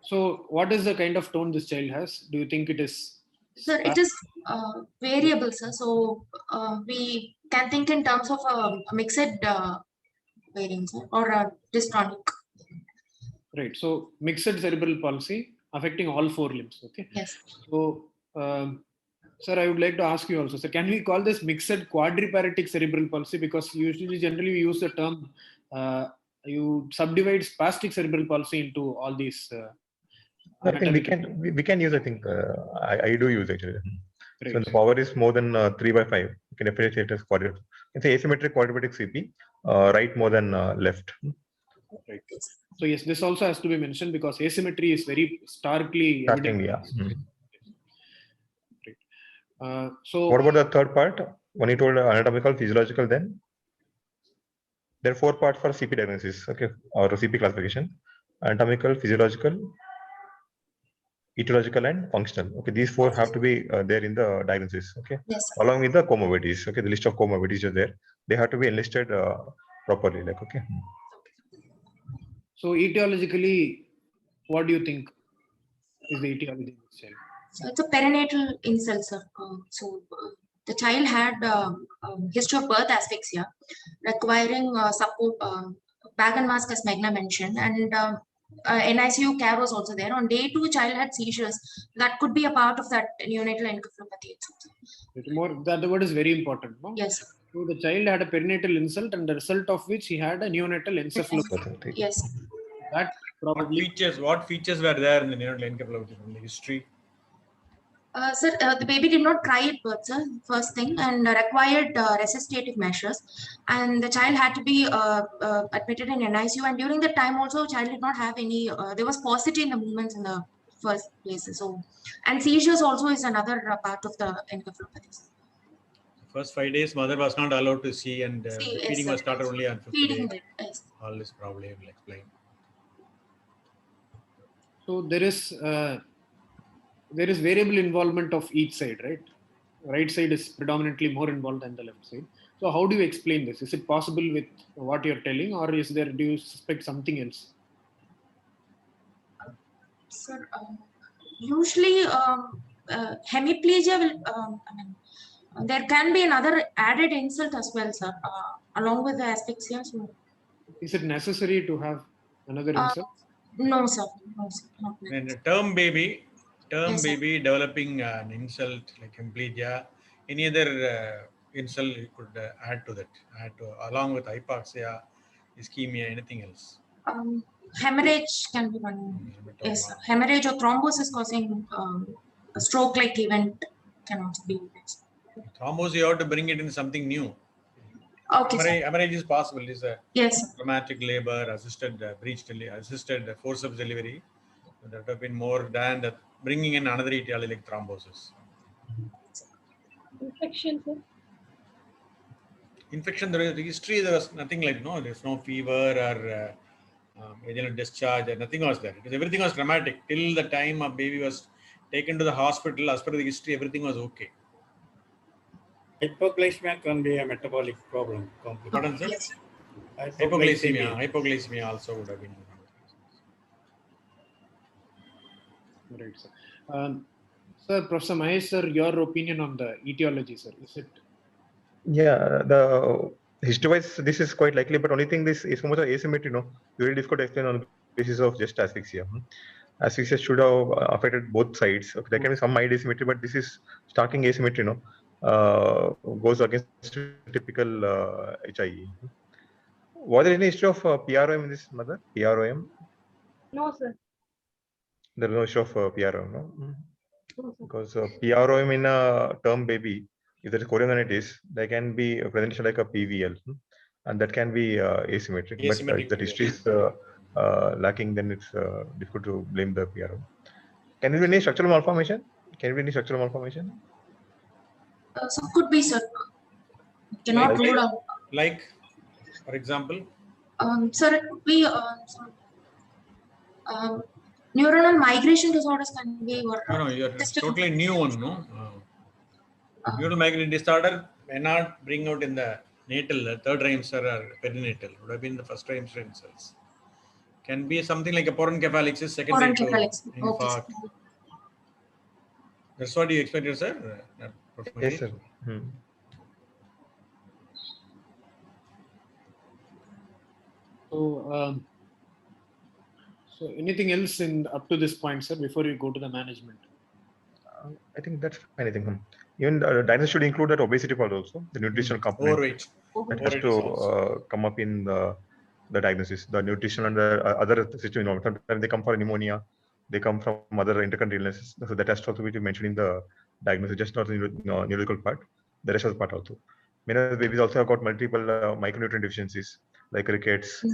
So, what is the kind of tone this child has? Do you think it is? Sir, it is variable, sir. So we can think in terms of a mixed variance or dystonic. Right. So, mixed cerebral palsy affecting all 4 limbs. Okay. Yes. So, sir, I would like to ask you also, sir, can we call this mixed quadriparetic cerebral palsy? Because generally we use the term, you subdivide spastic cerebral palsy into all these. I think we can use. I think I do use actually. Right. So when the power is more than 3/5, you can definitely say it as quadriparetic. It's an asymmetric quadriparetic CP, right more than left. Right. So yes, this also has to be mentioned because asymmetry is very starkly evident. Yeah. So what about the third part? When you told anatomical, physiological, then there are 4 parts for CP diagnosis, okay, or CP classification: anatomical, physiological, etiological, and functional. Okay, these 4 have to be there in the diagnosis. Okay, yes, along with the comorbidities. Okay, the list of comorbidities are there. They have to be enlisted properly. Like, okay. So etiologically, what do you think is the etiology of this child? So it's a perinatal insult, sir. So the child had history of birth asphyxia, requiring support, bag and mask as Meghna mentioned, and NICU care was also there. On day 2, child had seizures. That could be a part of that neonatal encephalopathy. That word is very important. No? Yes. So the child had a perinatal insult, and the result of which he had a neonatal encephalopathy. Yes. That probably. What features were there in the neonatal encephalopathy from the history? Sir, the baby did not cry at birth, sir, first thing, and required resuscitative measures. And the child had to be admitted in NICU. And during the time also, child did not have any, there was paucity in the movements in the first place. So, and seizures also is another part of the encephalopathy. First 5 days, mother was not allowed to see, and feeding was started only on 5th day. Yes. All this probably will explain. So there is variable involvement of each side, right? Right side is predominantly more involved than the left side. So how do you explain this? Is it possible with what you're telling, or do you suspect something else? Sir, usually hemiplegia will, there can be another added insult as well, sir, along with the asphyxia. So. Is it necessary to have another insult? No, sir. No, sir. And a term baby Yes, developing an insult like hemiplegia, any other insult you could add to that, along with hypoxia, ischemia, anything else. Hemorrhage can be one. Yes, sir. Hemorrhage or thrombosis causing a stroke-like event can also be used. Thrombosis, you have to bring it in something new. Okay, hemorrhage is possible. Is a yes, traumatic labor, assisted assisted forceps delivery. That would have been more than that, bringing in another etiology like thrombosis. Infection, sir. Infection, there was nothing like, there's no fever or vaginal discharge, or nothing was there. Everything was dramatic till the time a baby was taken to the hospital. As per the history, everything was okay. Hypoglycemia can be a metabolic problem. Pardon, sir? yes. Hypoglycemia also would have been. Right, sir. Sir, Professor Mahesh, sir, your opinion on the etiology, sir? Is it? Yeah, the history-wise, this is quite likely, but only thing this is so much asymmetry. Very difficult to explain on the basis of just asphyxia. Asphyxia should have affected both sides. Okay, there can be some mild asymmetry, but this is starting asymmetry. Goes against typical HIE. Was there any history of PROM in this mother? PROM? No, sir. There is no issue of PRO, no? No, sir. Because PRO in a term baby, if there is choriogoneitis, there can be a presentation like a PVL, and that can be asymmetric. But if the history is lacking, then it's difficult to blame the PRO. Can it be any structural malformation? Can it be any structural malformation? So could be, sir. Cannot rule out. Like, for example? Sir, it could be neuronal migration disorders can be. Or, no, you're totally new one, no? Neural migration disorder may not bring out in the natal, third trimester or perinatal. Would have been the first trimester cells. Can be something like a porencephalysis secondary to infarct. Okay. That's what you expected, sir? Yes, sir. So anything else in up to this point, sir, before you go to the management? I think that's anything. Even the diagnosis should include that obesity part also, the nutritional component. Overweight. That has to come up in the diagnosis, the nutrition and the other situation. Sometimes they come for pneumonia, they come from other intercurrent illnesses. So that has to also be mentioned in the diagnosis, just not the neurological part, the rest of the part also. Many of the babies also have got multiple micronutrient deficiencies, like rickets.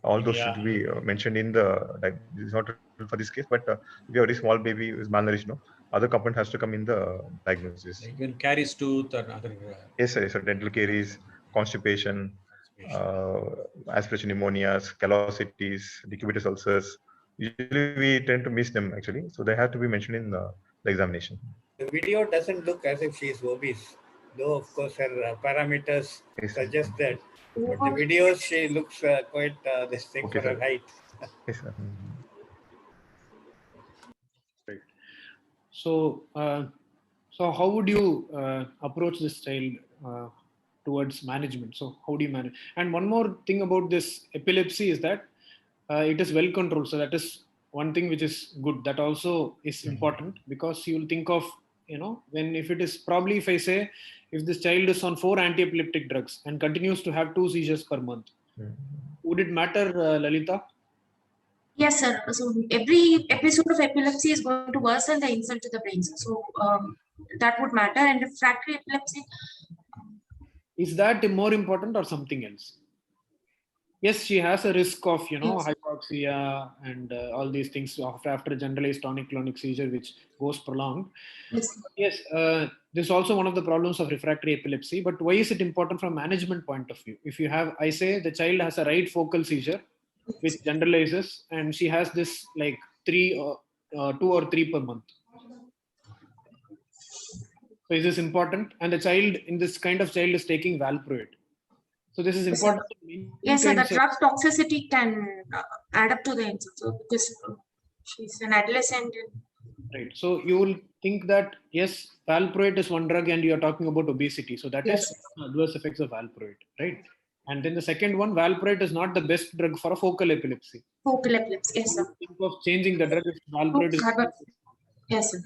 All those should be mentioned in the diagnosis. This is not for this case, but if you have a very small baby who is malnourished, other component has to come in the diagnosis. Like even caries tooth or other. Yes, sir. So dental caries, constipation, aspiration pneumonias, callosities, decubitus ulcers. Usually we tend to miss them actually. So they have to be mentioned in the examination. The video doesn't look as if she is obese, though of course her parameters suggest that. But the videos, she looks quite this thing okay, for her height. Yes, sir. Right. So, so how would you approach this child towards management? So how do you manage? And one more thing about this epilepsy is that it is well controlled. So that is one thing which is good. That also is important because you will think of, when if it is probably, if I say, if this child is on 4 anti-epileptic drugs and continues to have 2 seizures per month, would it matter, Lalita? Yes, sir. So every episode of epilepsy is going to worsen the insult to the brain. So that would matter. And refractory epilepsy. Is that more important or something else? Yes, she has a risk of, hypoxia and all these things after generalized tonic-clonic seizure, which goes prolonged. Yes, this is also one of the problems of refractory epilepsy. But why is it important from management point of view? If you have, I say the child has a right focal seizure, which generalizes, and she has this like 2 or 3 per month. So is this important? And the child, in this kind of child, is taking valproate. So this is important. Yes, sir. The drug toxicity can add up to the insult. So because she's an adolescent. Right. So you will think that yes, valproate is one drug, and you are talking about obesity. So that is adverse effects of valproate, right? And then the second one, valproate is not the best drug for a focal epilepsy. Focal epilepsy, yes, sir. Think of changing the drug. Valproate is. Yes, sir.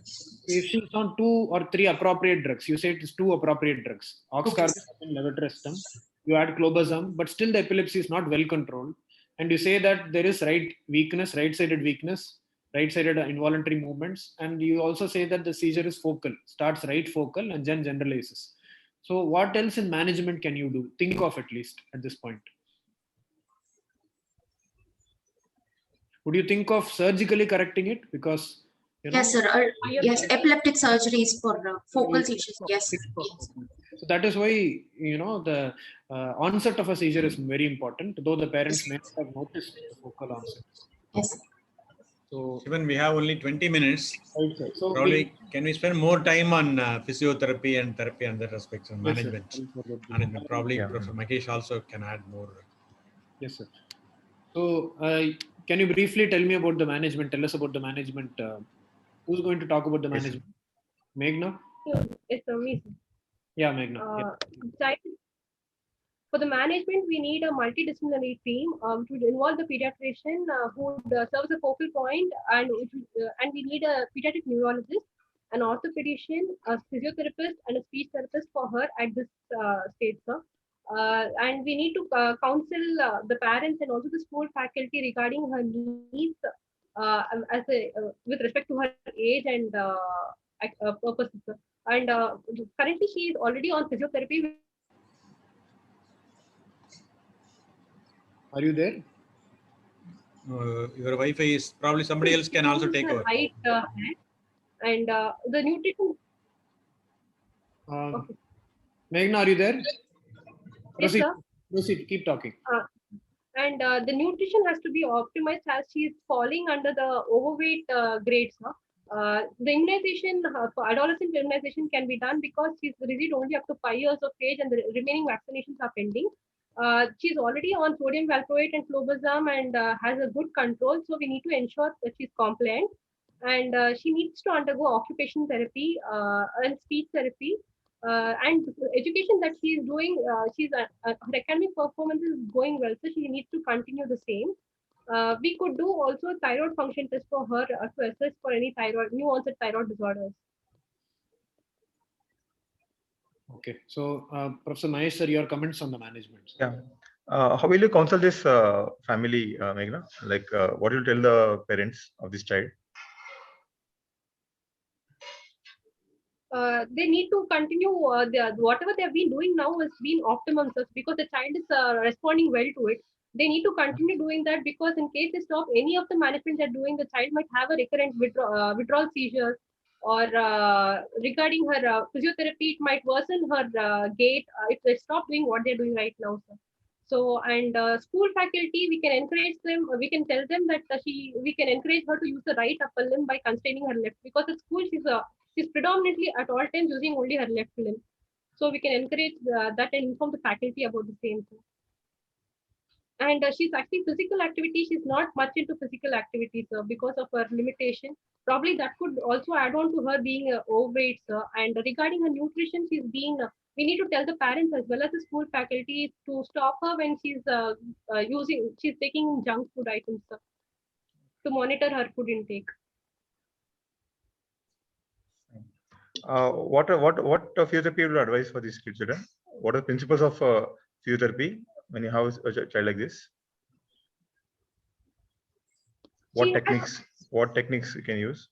If she's on 2 or 3 appropriate drugs, you say it is 2 appropriate drugs, oxcarbazepine, levetiracetam, you add clobazam, but still the epilepsy is not well controlled, and you say that there is right-sided weakness, right-sided involuntary movements, and you also say that the seizure is focal, starts right focal and then generalizes. So what else in management can you do? Think of at least at this point. Would you think of surgically correcting it? Because yes, sir. Yes, epileptic surgeries for focal seizures. Yes. So that is why the onset of a seizure is very important, though the parents may not have noticed the focal onset. Yes. So even we have only 20 minutes. Right, so probably can we spend more time on physiotherapy and therapy and that aspects of management? Management. Probably Professor Mahesh also can add more. Yes, sir. So can you briefly tell me about the management? Tell us about the management. Who's going to talk about the management? Meghna? It's amazing. Yeah, Meghna. For the management, we need a multidisciplinary team which would involve the pediatrician who would serve as a focal point, and we need a pediatric neurologist, an orthopedician, a physiotherapist, and a speech therapist for her at this stage, sir. And we need to counsel the parents and also the school faculty regarding her needs with respect to her age and purposes. And currently, she is already on physiotherapy. Are you there? Your Wi-Fi is probably somebody else can also take over. Right hand. And the nutrition. Okay. Meghna, are you there? Proceed. Yes, sir. Proceed. Keep talking. And the nutrition has to be optimized as she is falling under the overweight grades. The immunization for adolescent immunization can be done because she's received only up to 5 years of age and the remaining vaccinations are pending. She's already on sodium valproate and clobazam and has a good control. So we need to ensure that she's compliant. And she needs to undergo occupational therapy and speech therapy. And education that she is doing, her academic performance is going well, so she needs to continue the same. We could do also a thyroid function test for her to assess for any new onset thyroid disorders. Okay, so Professor Mahesh sir, your comments on the management. Yeah. How will you counsel this family, Meghna? Like, what will you tell the parents of this child? They need to continue whatever they have been doing now has been optimum, sir, because the child is responding well to it. They need to continue doing that because in case they stop any of the management they're doing, the child might have a recurrent withdrawal seizures, or regarding her physiotherapy, it might worsen her gait if they stop doing what they're doing right now, sir. So, and school faculty, we can encourage them, we can tell them that we can encourage her to use the right upper limb by constraining her left, because at school she's predominantly at all times using only her left limb. So we can encourage that and inform the faculty about the same thing. And she's actually physical activity. She's not much into physical activities because of her limitation. Probably that could also add on to her being overweight. And regarding her nutrition, we need to tell the parents as well as the school faculty to stop her when she's taking junk food items to monitor her food intake. What physiotherapy would you advise for these children? What are the principles of physiotherapy when you have a child like this? What techniques you can use?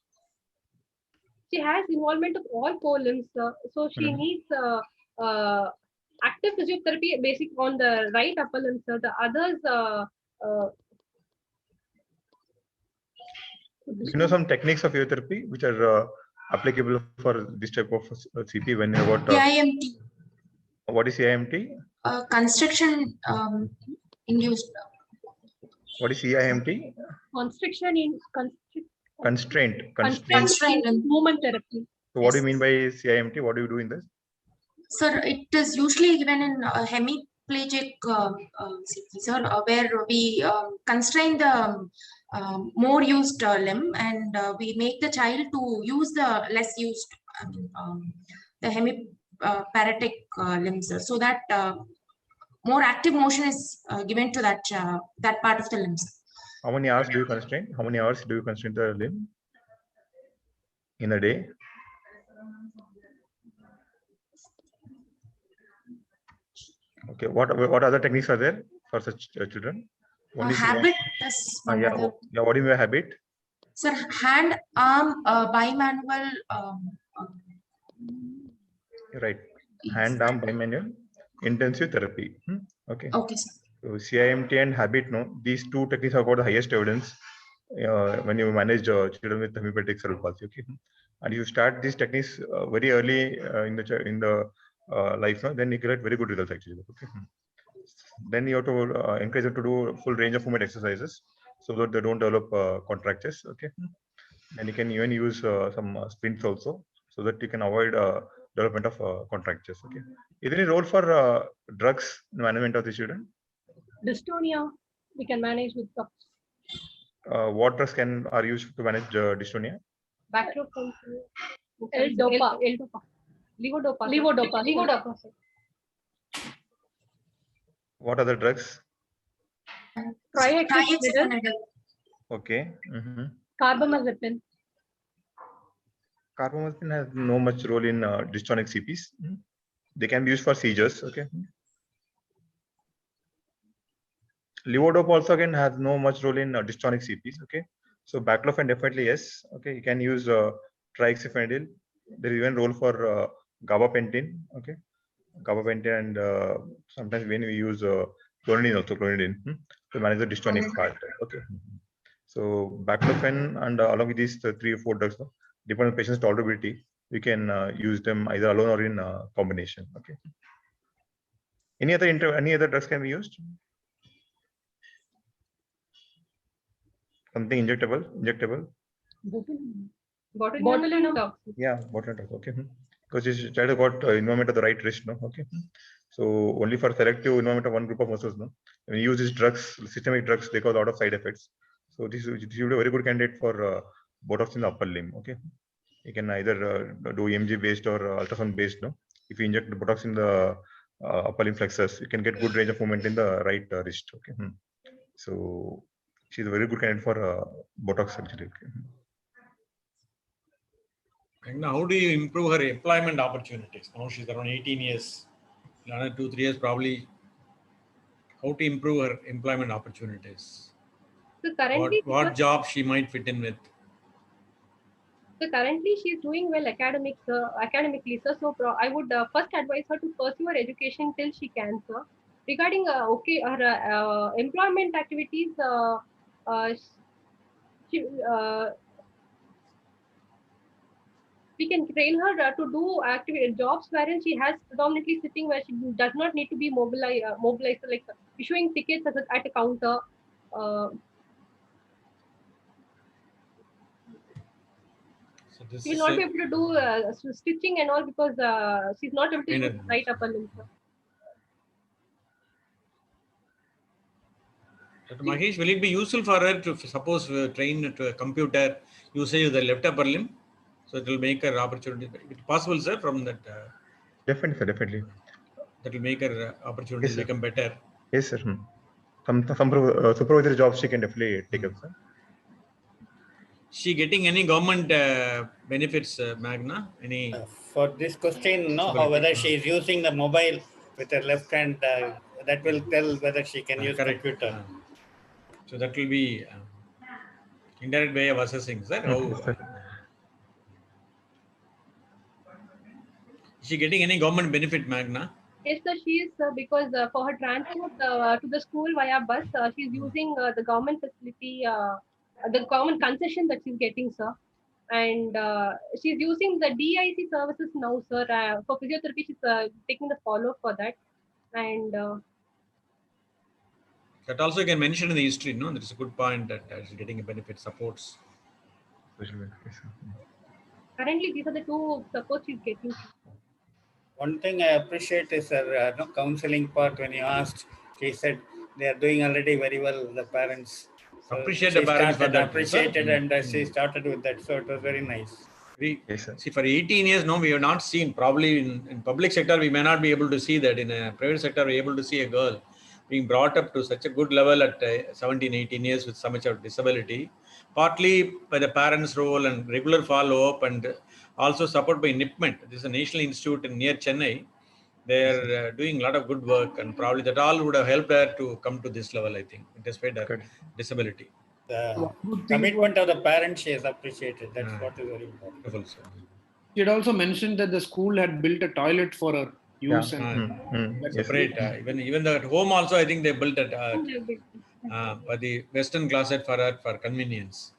She has involvement of all core limbs, so she needs active physiotherapy basic on the right upper limbs. The others. You know some techniques of physiotherapy which are applicable for this type of CP when you got CIMT. What is CIMT? Constriction induced. What is CIMT? Constriction Constraint movement therapy. So what do you mean by CIMT? What do you do in this? Sir, it is usually given in hemiplegic CP, sir, where we constrain the more used limb and we make the child to use the less used, the hemiparetic limbs, so that more active motion is given to that part of the limbs. How many hours do you constrain? How many hours do you constrain the limb in a day? Okay. What other techniques are there for such children? Habit. Yeah. What do you mean by habit? Sir, hand, arm, bimanual. Right. Hand, arm, bimanual, intensive therapy. Okay. Okay, sir. So CIMT and habit, these two techniques have got the highest evidence when you manage children with hemiplegic cerebral palsy. Okay. And you start these techniques very early in the life, then you get very good results actually. Okay. Then you have to encourage them to do full range of movement exercises so that they don't develop contractures. Okay. And you can even use some sprints also so that you can avoid development of contractures. Okay. Is there any role for drugs in management of the children? Dystonia, we can manage with drugs. What drugs are used to manage dystonia? Baclofen, L-Dopa, levodopa. What other drugs? Trihexyphenidyl. Okay. Carbamazepine. Carbamazepine has no much role in dystonic CPs. They can be used for seizures. Okay. Levodopa also again has no much role in dystonic CPs. Okay, so baclofen definitely yes. Okay, you can use triaxiphenyl. There is even role for gabapentin. Okay, gabapentin and sometimes when we use clonidine also to manage the dystonic part. Okay, so baclofen and along with these 3 or 4 drugs, depending on patient's tolerability, we can use them either alone or in combination. Okay. Any other drugs can be used? Something injectable. Botulinum toxin. Yeah, botulinum toxin. Okay. Because this child got involvement of the right wrist, no? Okay. So only for selective involvement of one group of muscles, no? When you use these drugs, systemic drugs, they cause a lot of side effects. So this would be a very good candidate for Botox in the upper limb. Okay. You can either do EMG based or ultrasound based, no? If you inject the Botox in the upper limb flexors, you can get good range of movement in the right wrist. Okay. So she's a very good candidate for Botox surgery. Okay. And now, how do you improve her employment opportunities? Now she's around 18 years, another 2-3 years probably. How to improve her employment opportunities? So currently, what job she might fit in with? So currently she is doing well academically, sir. So I would first advise her to pursue her education till she can, sir. Regarding her employment activities, she, we can train her to do jobs wherein she has predominantly sitting where she does not need to be mobilized, like issuing tickets at a counter. She will not be able to do stitching and all because she's not able to use right upper limb. Mahesh, will it be useful for her to suppose train to a computer usage of the left upper limb? So it will make her opportunity. It's possible, sir, from that. Definitely, sir, definitely. That will make her opportunities become better. Yes, sir. Some supervisory jobs she can definitely take up, sir. She getting any government benefits, Magna? Any for this question, no, how whether she is using the mobile with her left hand, that will tell whether she can use computer. So that will be indirect way of assessing, sir. Is she getting any government benefit, Magna? Yes, sir, she is because for her transport to the school via bus, she's using the government facility, the government concession that she's getting, sir. And she's using the DIC services now, sir. For physiotherapy, she's taking the follow for that. And that also you can mention in the history, no? That is a good point that she's getting a benefit supports. Currently, these are the two supports she's getting. One thing I appreciate is her counseling part. When you asked, she said they are doing already very well, the parents. So appreciate the parents for that. Appreciated and she started with that. So it was very nice. See, for 18 years, no, we have not seen, probably in public sector, we may not be able to see that. In a private sector, we're able to see a girl being brought up to such a good level at 17, 18 years with so much of disability, partly by the parents' role and regular follow-up and also support by NIPMET. This is a national institute near Chennai. They're doing a lot of good work and probably that all would have helped her to come to this level, I think, despite her disability. The commitment of the parents she has appreciated. That's what is very important. She had also mentioned that the school had built a toilet for her use and separate. Even the home also, I think they built it for the Western closet for her for convenience.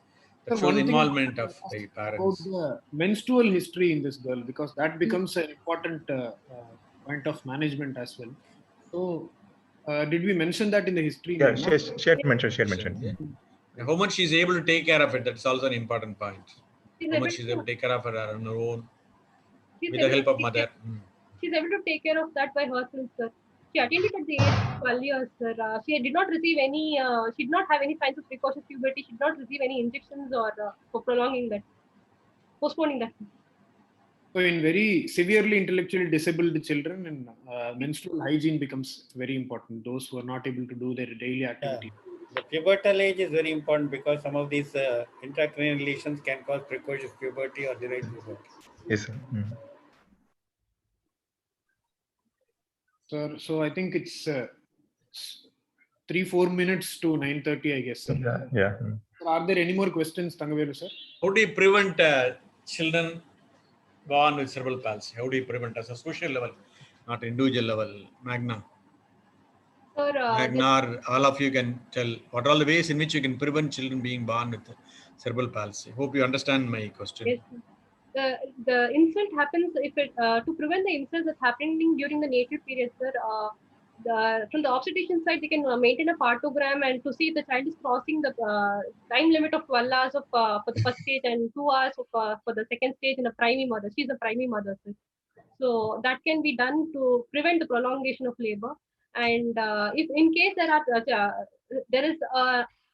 That shows involvement of the parents. About the menstrual history in this girl, because that becomes an important point of management as well. So, did we mention that in the history? Yeah, she had mentioned. Yeah. How much she's able to take care of it, that's also an important point. How much she's able to take care of her on her own with the help of mother. She's able to take care of that by herself, sir. She attended at the age of 12 years, sir. She did not receive any, she did not have any signs of precocious puberty. She did not receive any injections or for prolonging that, postponing that. So, in very severely intellectually disabled children, and menstrual hygiene becomes very important. Those who are not able to do their daily activities. The pubertal age is very important because some of these intracranial lesions can cause precocious puberty or delayed puberty. Yes, sir. So I think it's 3-4 minutes to 9:30, I guess, sir. Yeah. So are there any more questions, Thangaveru, sir? How do you prevent children born with cerebral palsy? How do you prevent as a social level, not individual level? Magna. Sir, Magna, all of you can tell what are all the ways in which you can prevent children being born with cerebral palsy. Hope you understand my question. yes, the insult happens if it to prevent the insult that's happening during the natal period, sir. From the obstetrician side, they can maintain a partogram and to see if the child is crossing the time limit of 12 hours of for the first stage and 2 hours of, for the second stage in a primary mother. She's a primary mother, sir. So that can be done to prevent the prolongation of labor. And if in case there is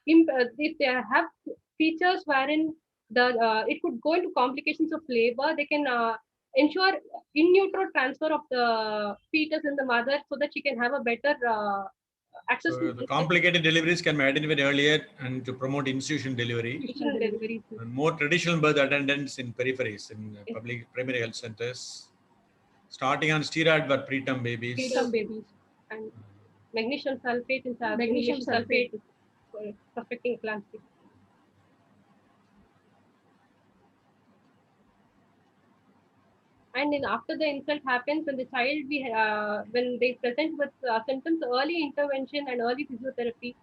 if they have features wherein it could go into complications of labor, they can ensure in utero transfer of the fetus in the mother so that she can have a better access So to the complicated deliveries can be identified earlier and to promote institution delivery. delivery. And more traditional birth attendants in peripheries, in public primary health centers. Starting on steroid for preterm babies. Preterm babies and magnesium sulfate is magnesium sulfate for affecting eclampsia. And then after the insult happens, when the child when they present with symptoms, early intervention and early physiotherapy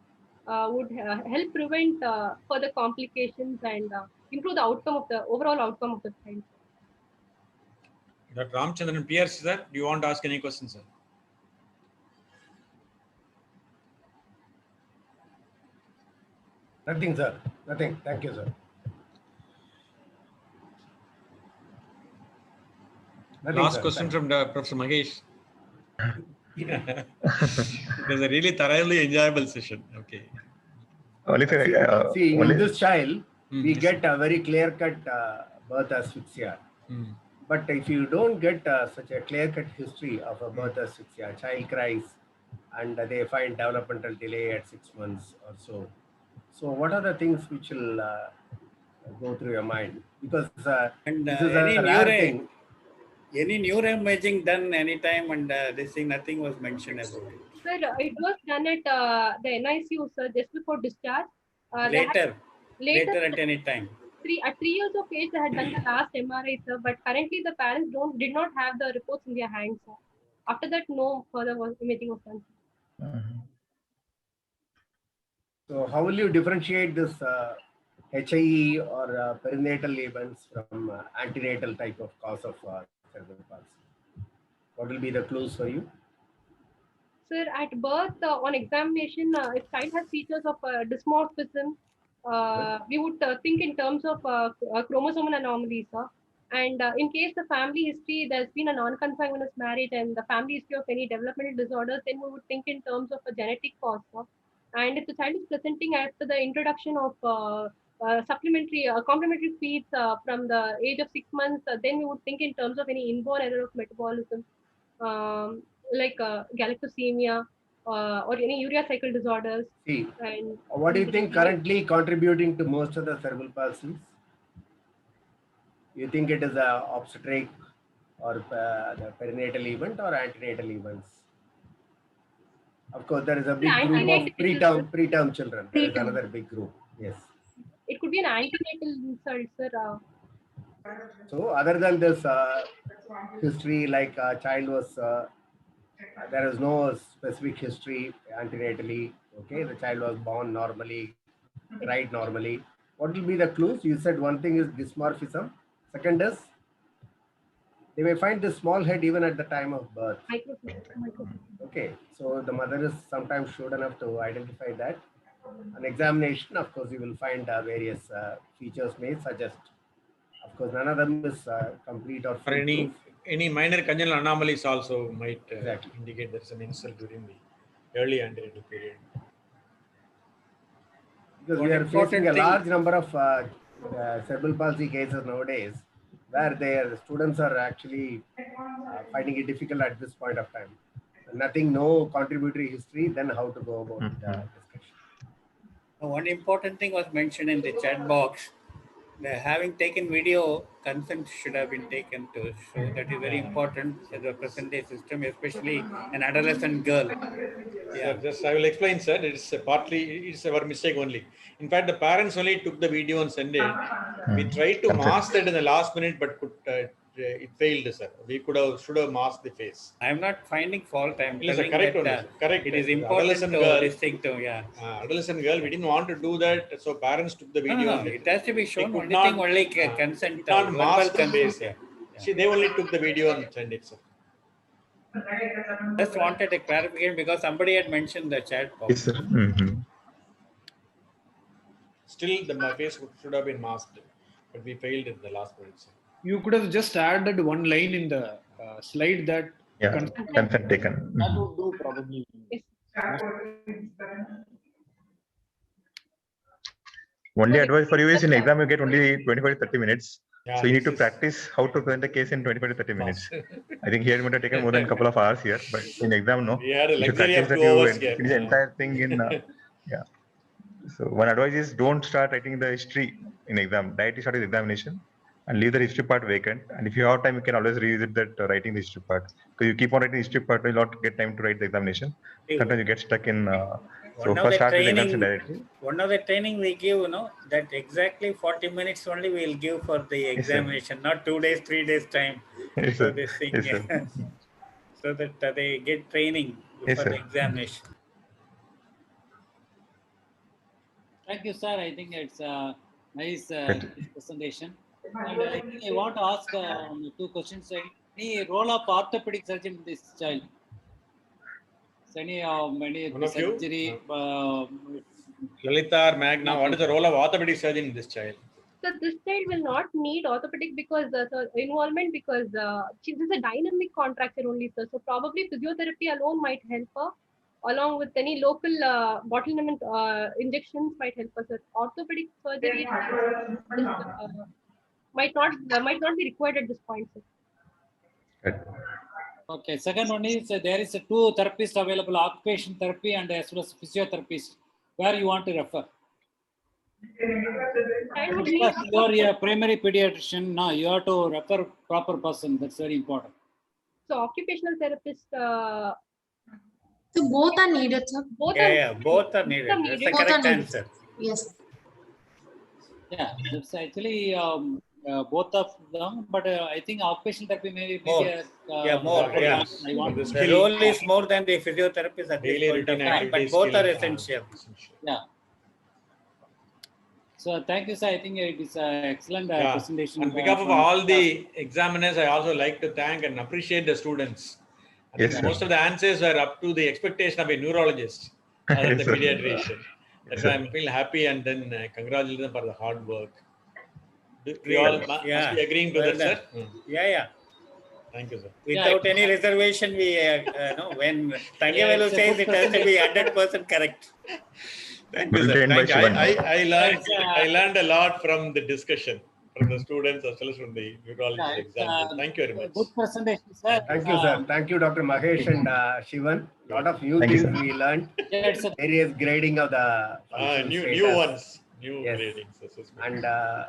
would help prevent further complications and improve the outcome of the overall outcome of the child. Dr. Ramchandran Pierce, sir, do you want to ask any questions, sir? Nothing, sir. Nothing. Thank you, sir. Nothing, Last sir. question from Professor Mahesh. It was a really thoroughly enjoyable session. Okay. See, in this child, we yes, get a very clear-cut birth asphyxia. But if you don't get such a clear-cut history of a birth asphyxia, child cries and they find developmental delay at 6 months or so. So what are the things which will go through your mind? Because this is a rare thing. Any neuroimaging done anytime, and this thing, nothing was mentioned about it. Sir, it was done at the NICU, sir, just before discharge. Later at any time. At 3 years of age, they had done the last MRI, sir. But currently, the parents did not have the reports in their hands, sir. After that, no further imaging was done. So how will you differentiate this HIE or perinatal events from antenatal type of cause of cerebral palsy? What will be the clues for you? Sir, at birth, on examination, if child has features of dysmorphism, we would think in terms of chromosomal anomalies, sir. And in case the family history, there's been a non-consanguineous marriage and the family history of any developmental disorders, then we would think in terms of a genetic cause, sir. And if the child is presenting after the introduction of supplementary complementary feeds from the age of 6 months, then we would think in terms of any inborn error of metabolism, like galactosemia or any urea cycle disorders. See, and what do you think currently contributing to most of the cerebral palsies? You think it is a obstetric or the perinatal event or antenatal events? Of course, there is a big group of preterm children. There is another big group. Yes. It could be an antenatal insult, sir. So, other than this history, like a child was, there is no specific history antenatally. Okay, the child was born normally, cried normally. What will be the clues? You said one thing is dysmorphism. Second is they may find this small head even at the time of birth. Okay, so the mother is sometimes shrewd enough to identify that. An examination, of course, you will find various features may suggest. Of course, none of them is complete or full. Any minor congenital anomalies also might indicate there is an insult during the early antenatal period. Because we are facing a large number of cerebral palsy cases nowadays, where their students are actually finding it difficult at this point of time. Nothing, no contributory history, then how to go about discussion. One important thing was mentioned in the chat box. having taken video, consent should have been taken to show that is very important as a present day system, especially an adolescent girl. Sir, just I will explain, sir. It's partly it's our mistake only. In fact, the parents only took the video and sent it. We tried to mask that in the last minute, but it failed, sir. We should have masked the face. I am not finding fault. I am telling correct that correct. it is important to this thing to adolescent girl. We didn't want to do that, so parents took the video. No, it has to be shown. Only thing only consent. Not mask the consent. face. See, they only took the video and sent it, sir. Just wanted a clarification because somebody had mentioned the chat box. Yes, sir. Still, the face should have been masked, but we failed in the last minute, sir. You could have just added one line in the slide that consent taken. That would do probably. Only advice for you is in exam you get only 25 to 30 minutes. Yeah, so you need to practice how to present a case in 25 to 30 minutes. I think here it might have taken more than a couple of hours here, but in exam, no. We had a you should luxury of practice 2 hours that here. you finish the entire thing in, So one advice is don't start writing the history in exam. Directly start with examination and leave the history part vacant. And if you have time, you can always revisit that writing the history part. Because you keep on writing the history part, you will not get time to write the examination. Sometimes you get stuck in. So first start with examination directly. One of the training we give, that exactly 40 minutes only we will give for the examination, not 2 days, 3 days time for this thing. So that they get training for the examination. Thank you, sir. I think it's a nice presentation. And I think I want to ask 2 questions. Any role of orthopedic surgeon in this child? Any surgery? Lalita or Magna, what is the role of orthopedic surgeon in this child? So this child will not need orthopedic because involvement because this is a dynamic contracture only, sir. So probably physiotherapy alone might help her, along with any local botulinum injections might help us. Orthopedic surgery might not be required at this point, sir. Okay. Second one is there is 2 therapists available: occupational therapy and as well as physiotherapist. Where you want to refer? You are a primary pediatrician. Now you have to refer proper person. That's very important. So occupational therapist. So both are needed, sir. Both are needed. That's the correct answer. Yes. Yeah, that's actually both of them, but I think occupational therapy maybe more. I want the role is more than the physiotherapist at this point of time, but both are essential. Yeah. So thank you, sir. I think it is an excellent presentation. On behalf of all the examiners, I also like to thank and appreciate the students. I think most of the answers are up to the expectation of a neurologist rather than the pediatrician. That's why I feel happy and then congratulate them for the hard work. We all must be agreeing to that, sir? Yeah. Thank you, sir. Without any reservation, we when Tangavelu says it has to be 100% correct. Thank you, sir. Thank you. I learned a lot from the discussion from the students as well as from the neurology exam. Thank you very much. Good presentation, sir. Thank you, sir. Thank you, Dr. Mahesh and Shivan. A lot of new things we learned. Various grading of the new ones, new gradings, assessment. And the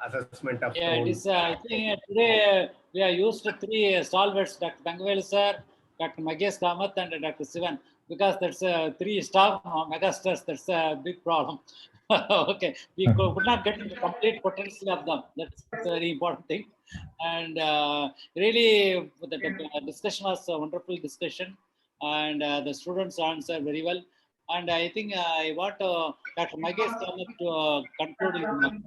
assessment of it is, I think today we have used 3 stalwarts, Dr. Tangavelu sir, Dr. Mahesh Kamath and Dr. Sivan, because that's 3 staff megastars. That's a big problem. Okay, we could not get the complete potential of them. That's a very important thing. And really, the discussion was a wonderful discussion, and the students answered very well. And I think I want Dr. Mahesh Kamath to conclude.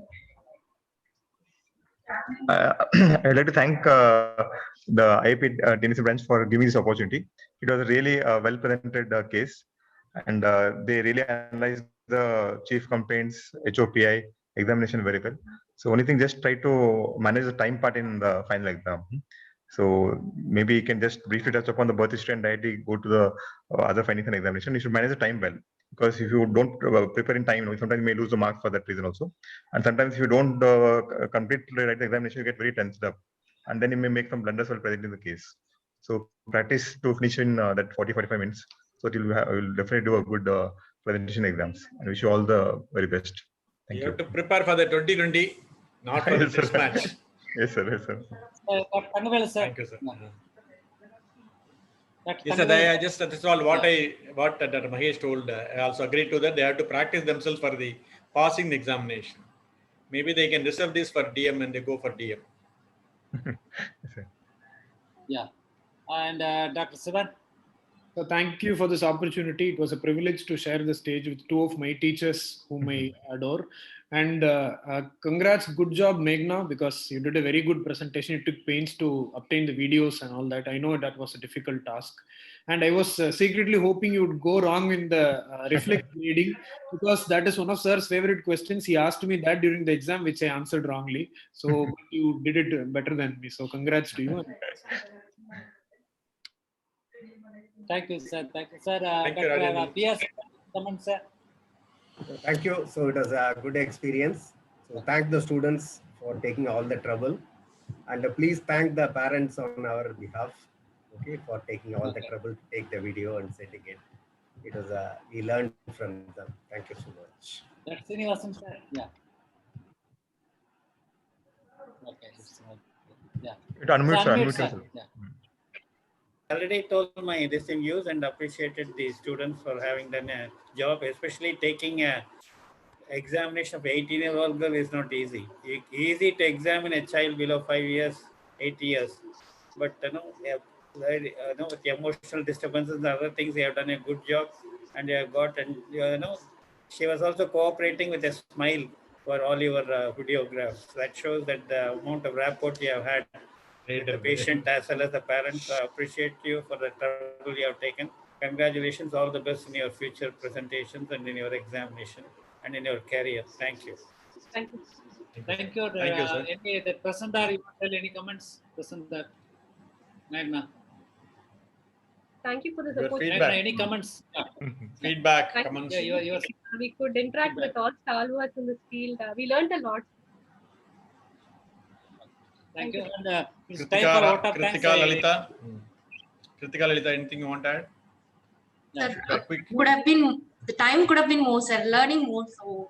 I'd like to thank the IIP Tennessee branch for giving this opportunity. It was a really well presented case, and they really analyzed the chief complaints, HOPI, examination very well. So only thing, just try to manage the time part in the final exam. So maybe you can just briefly touch upon the birth history and directly go to the other findings and examination. You should manage the time well, because if you don't prepare in time, sometimes you may lose the marks for that reason also. And sometimes if you don't completely write the examination, you get very tensed up, and then you may make some blunders while presenting the case. So practice to finish in that 40-45 minutes. So it will definitely do a good presentation exams. I wish you all the very best. Thank you. You have to prepare for the 2020 Not for Yes, sir. this match. Yes, sir. Yes, sir. Tangavel, sir. Thank you, sir. Yes, Tangavel, sir. I just, that's all what Dr. Mahesh told. I also agreed to that. They have to practice themselves for the passing the examination. Maybe they can reserve this for DM and they go for DM. Yes, sir. yeah. And Dr. Sivan. So thank you for this opportunity. It was a privilege to share the stage with two of my teachers whom I adore. And congrats, good job, Meghna, because you did a very good presentation. You took pains to obtain the videos and all that. I know that was a difficult task. And I was secretly hoping you would go wrong in the reflex grading, because that is one of sir's favorite questions. He asked me that during the exam, which I answered wrongly. So you did it better than me. So congrats to you. Thank you, sir. Thank you, sir. Thank you, Rajendra. PS, comment, sir. Thank you. So it was a good experience. So thank the students for taking all the trouble, and please thank the parents on our behalf, okay, for taking all the trouble to take the video and sending it. It was we learned from them. Thank you so much. That's Srinivasan, sir. Yeah. Okay. Yeah. It unmutes, So, sir. unmute, Unmute sir. yourself. Yeah. Already told my distinct views and appreciated the students for having done a job, especially taking a examination of 18-year-old girl is not easy. Easy to examine a child below 5 years, 8 years, but with the emotional disturbances and other things, they have done a good job, and they have got, and she was also cooperating with a smile for all your videographs. That shows that the amount of rapport you have had with the patient as well as the parents. I appreciate you for the trouble you have taken. Congratulations, all the best in your future presentations and in your examination and in your career. Thank you. Thank you. Thank you. Thank you, sir. Any the presenter, you want to tell any comments? Presenter, Meghna. Thank you for this Your opportunity. feedback. Meghna, any comments? Yeah. Feedback, Thank comments. Yeah, you We could interact with all stalwarts in this field. We learned a lot. Thank you. And it's time for vote of thanks. Kritika Lalita. Kritika Lalita, anything you want to add? Sir, Quick. could have been, the time could have been more, sir. Learning more. So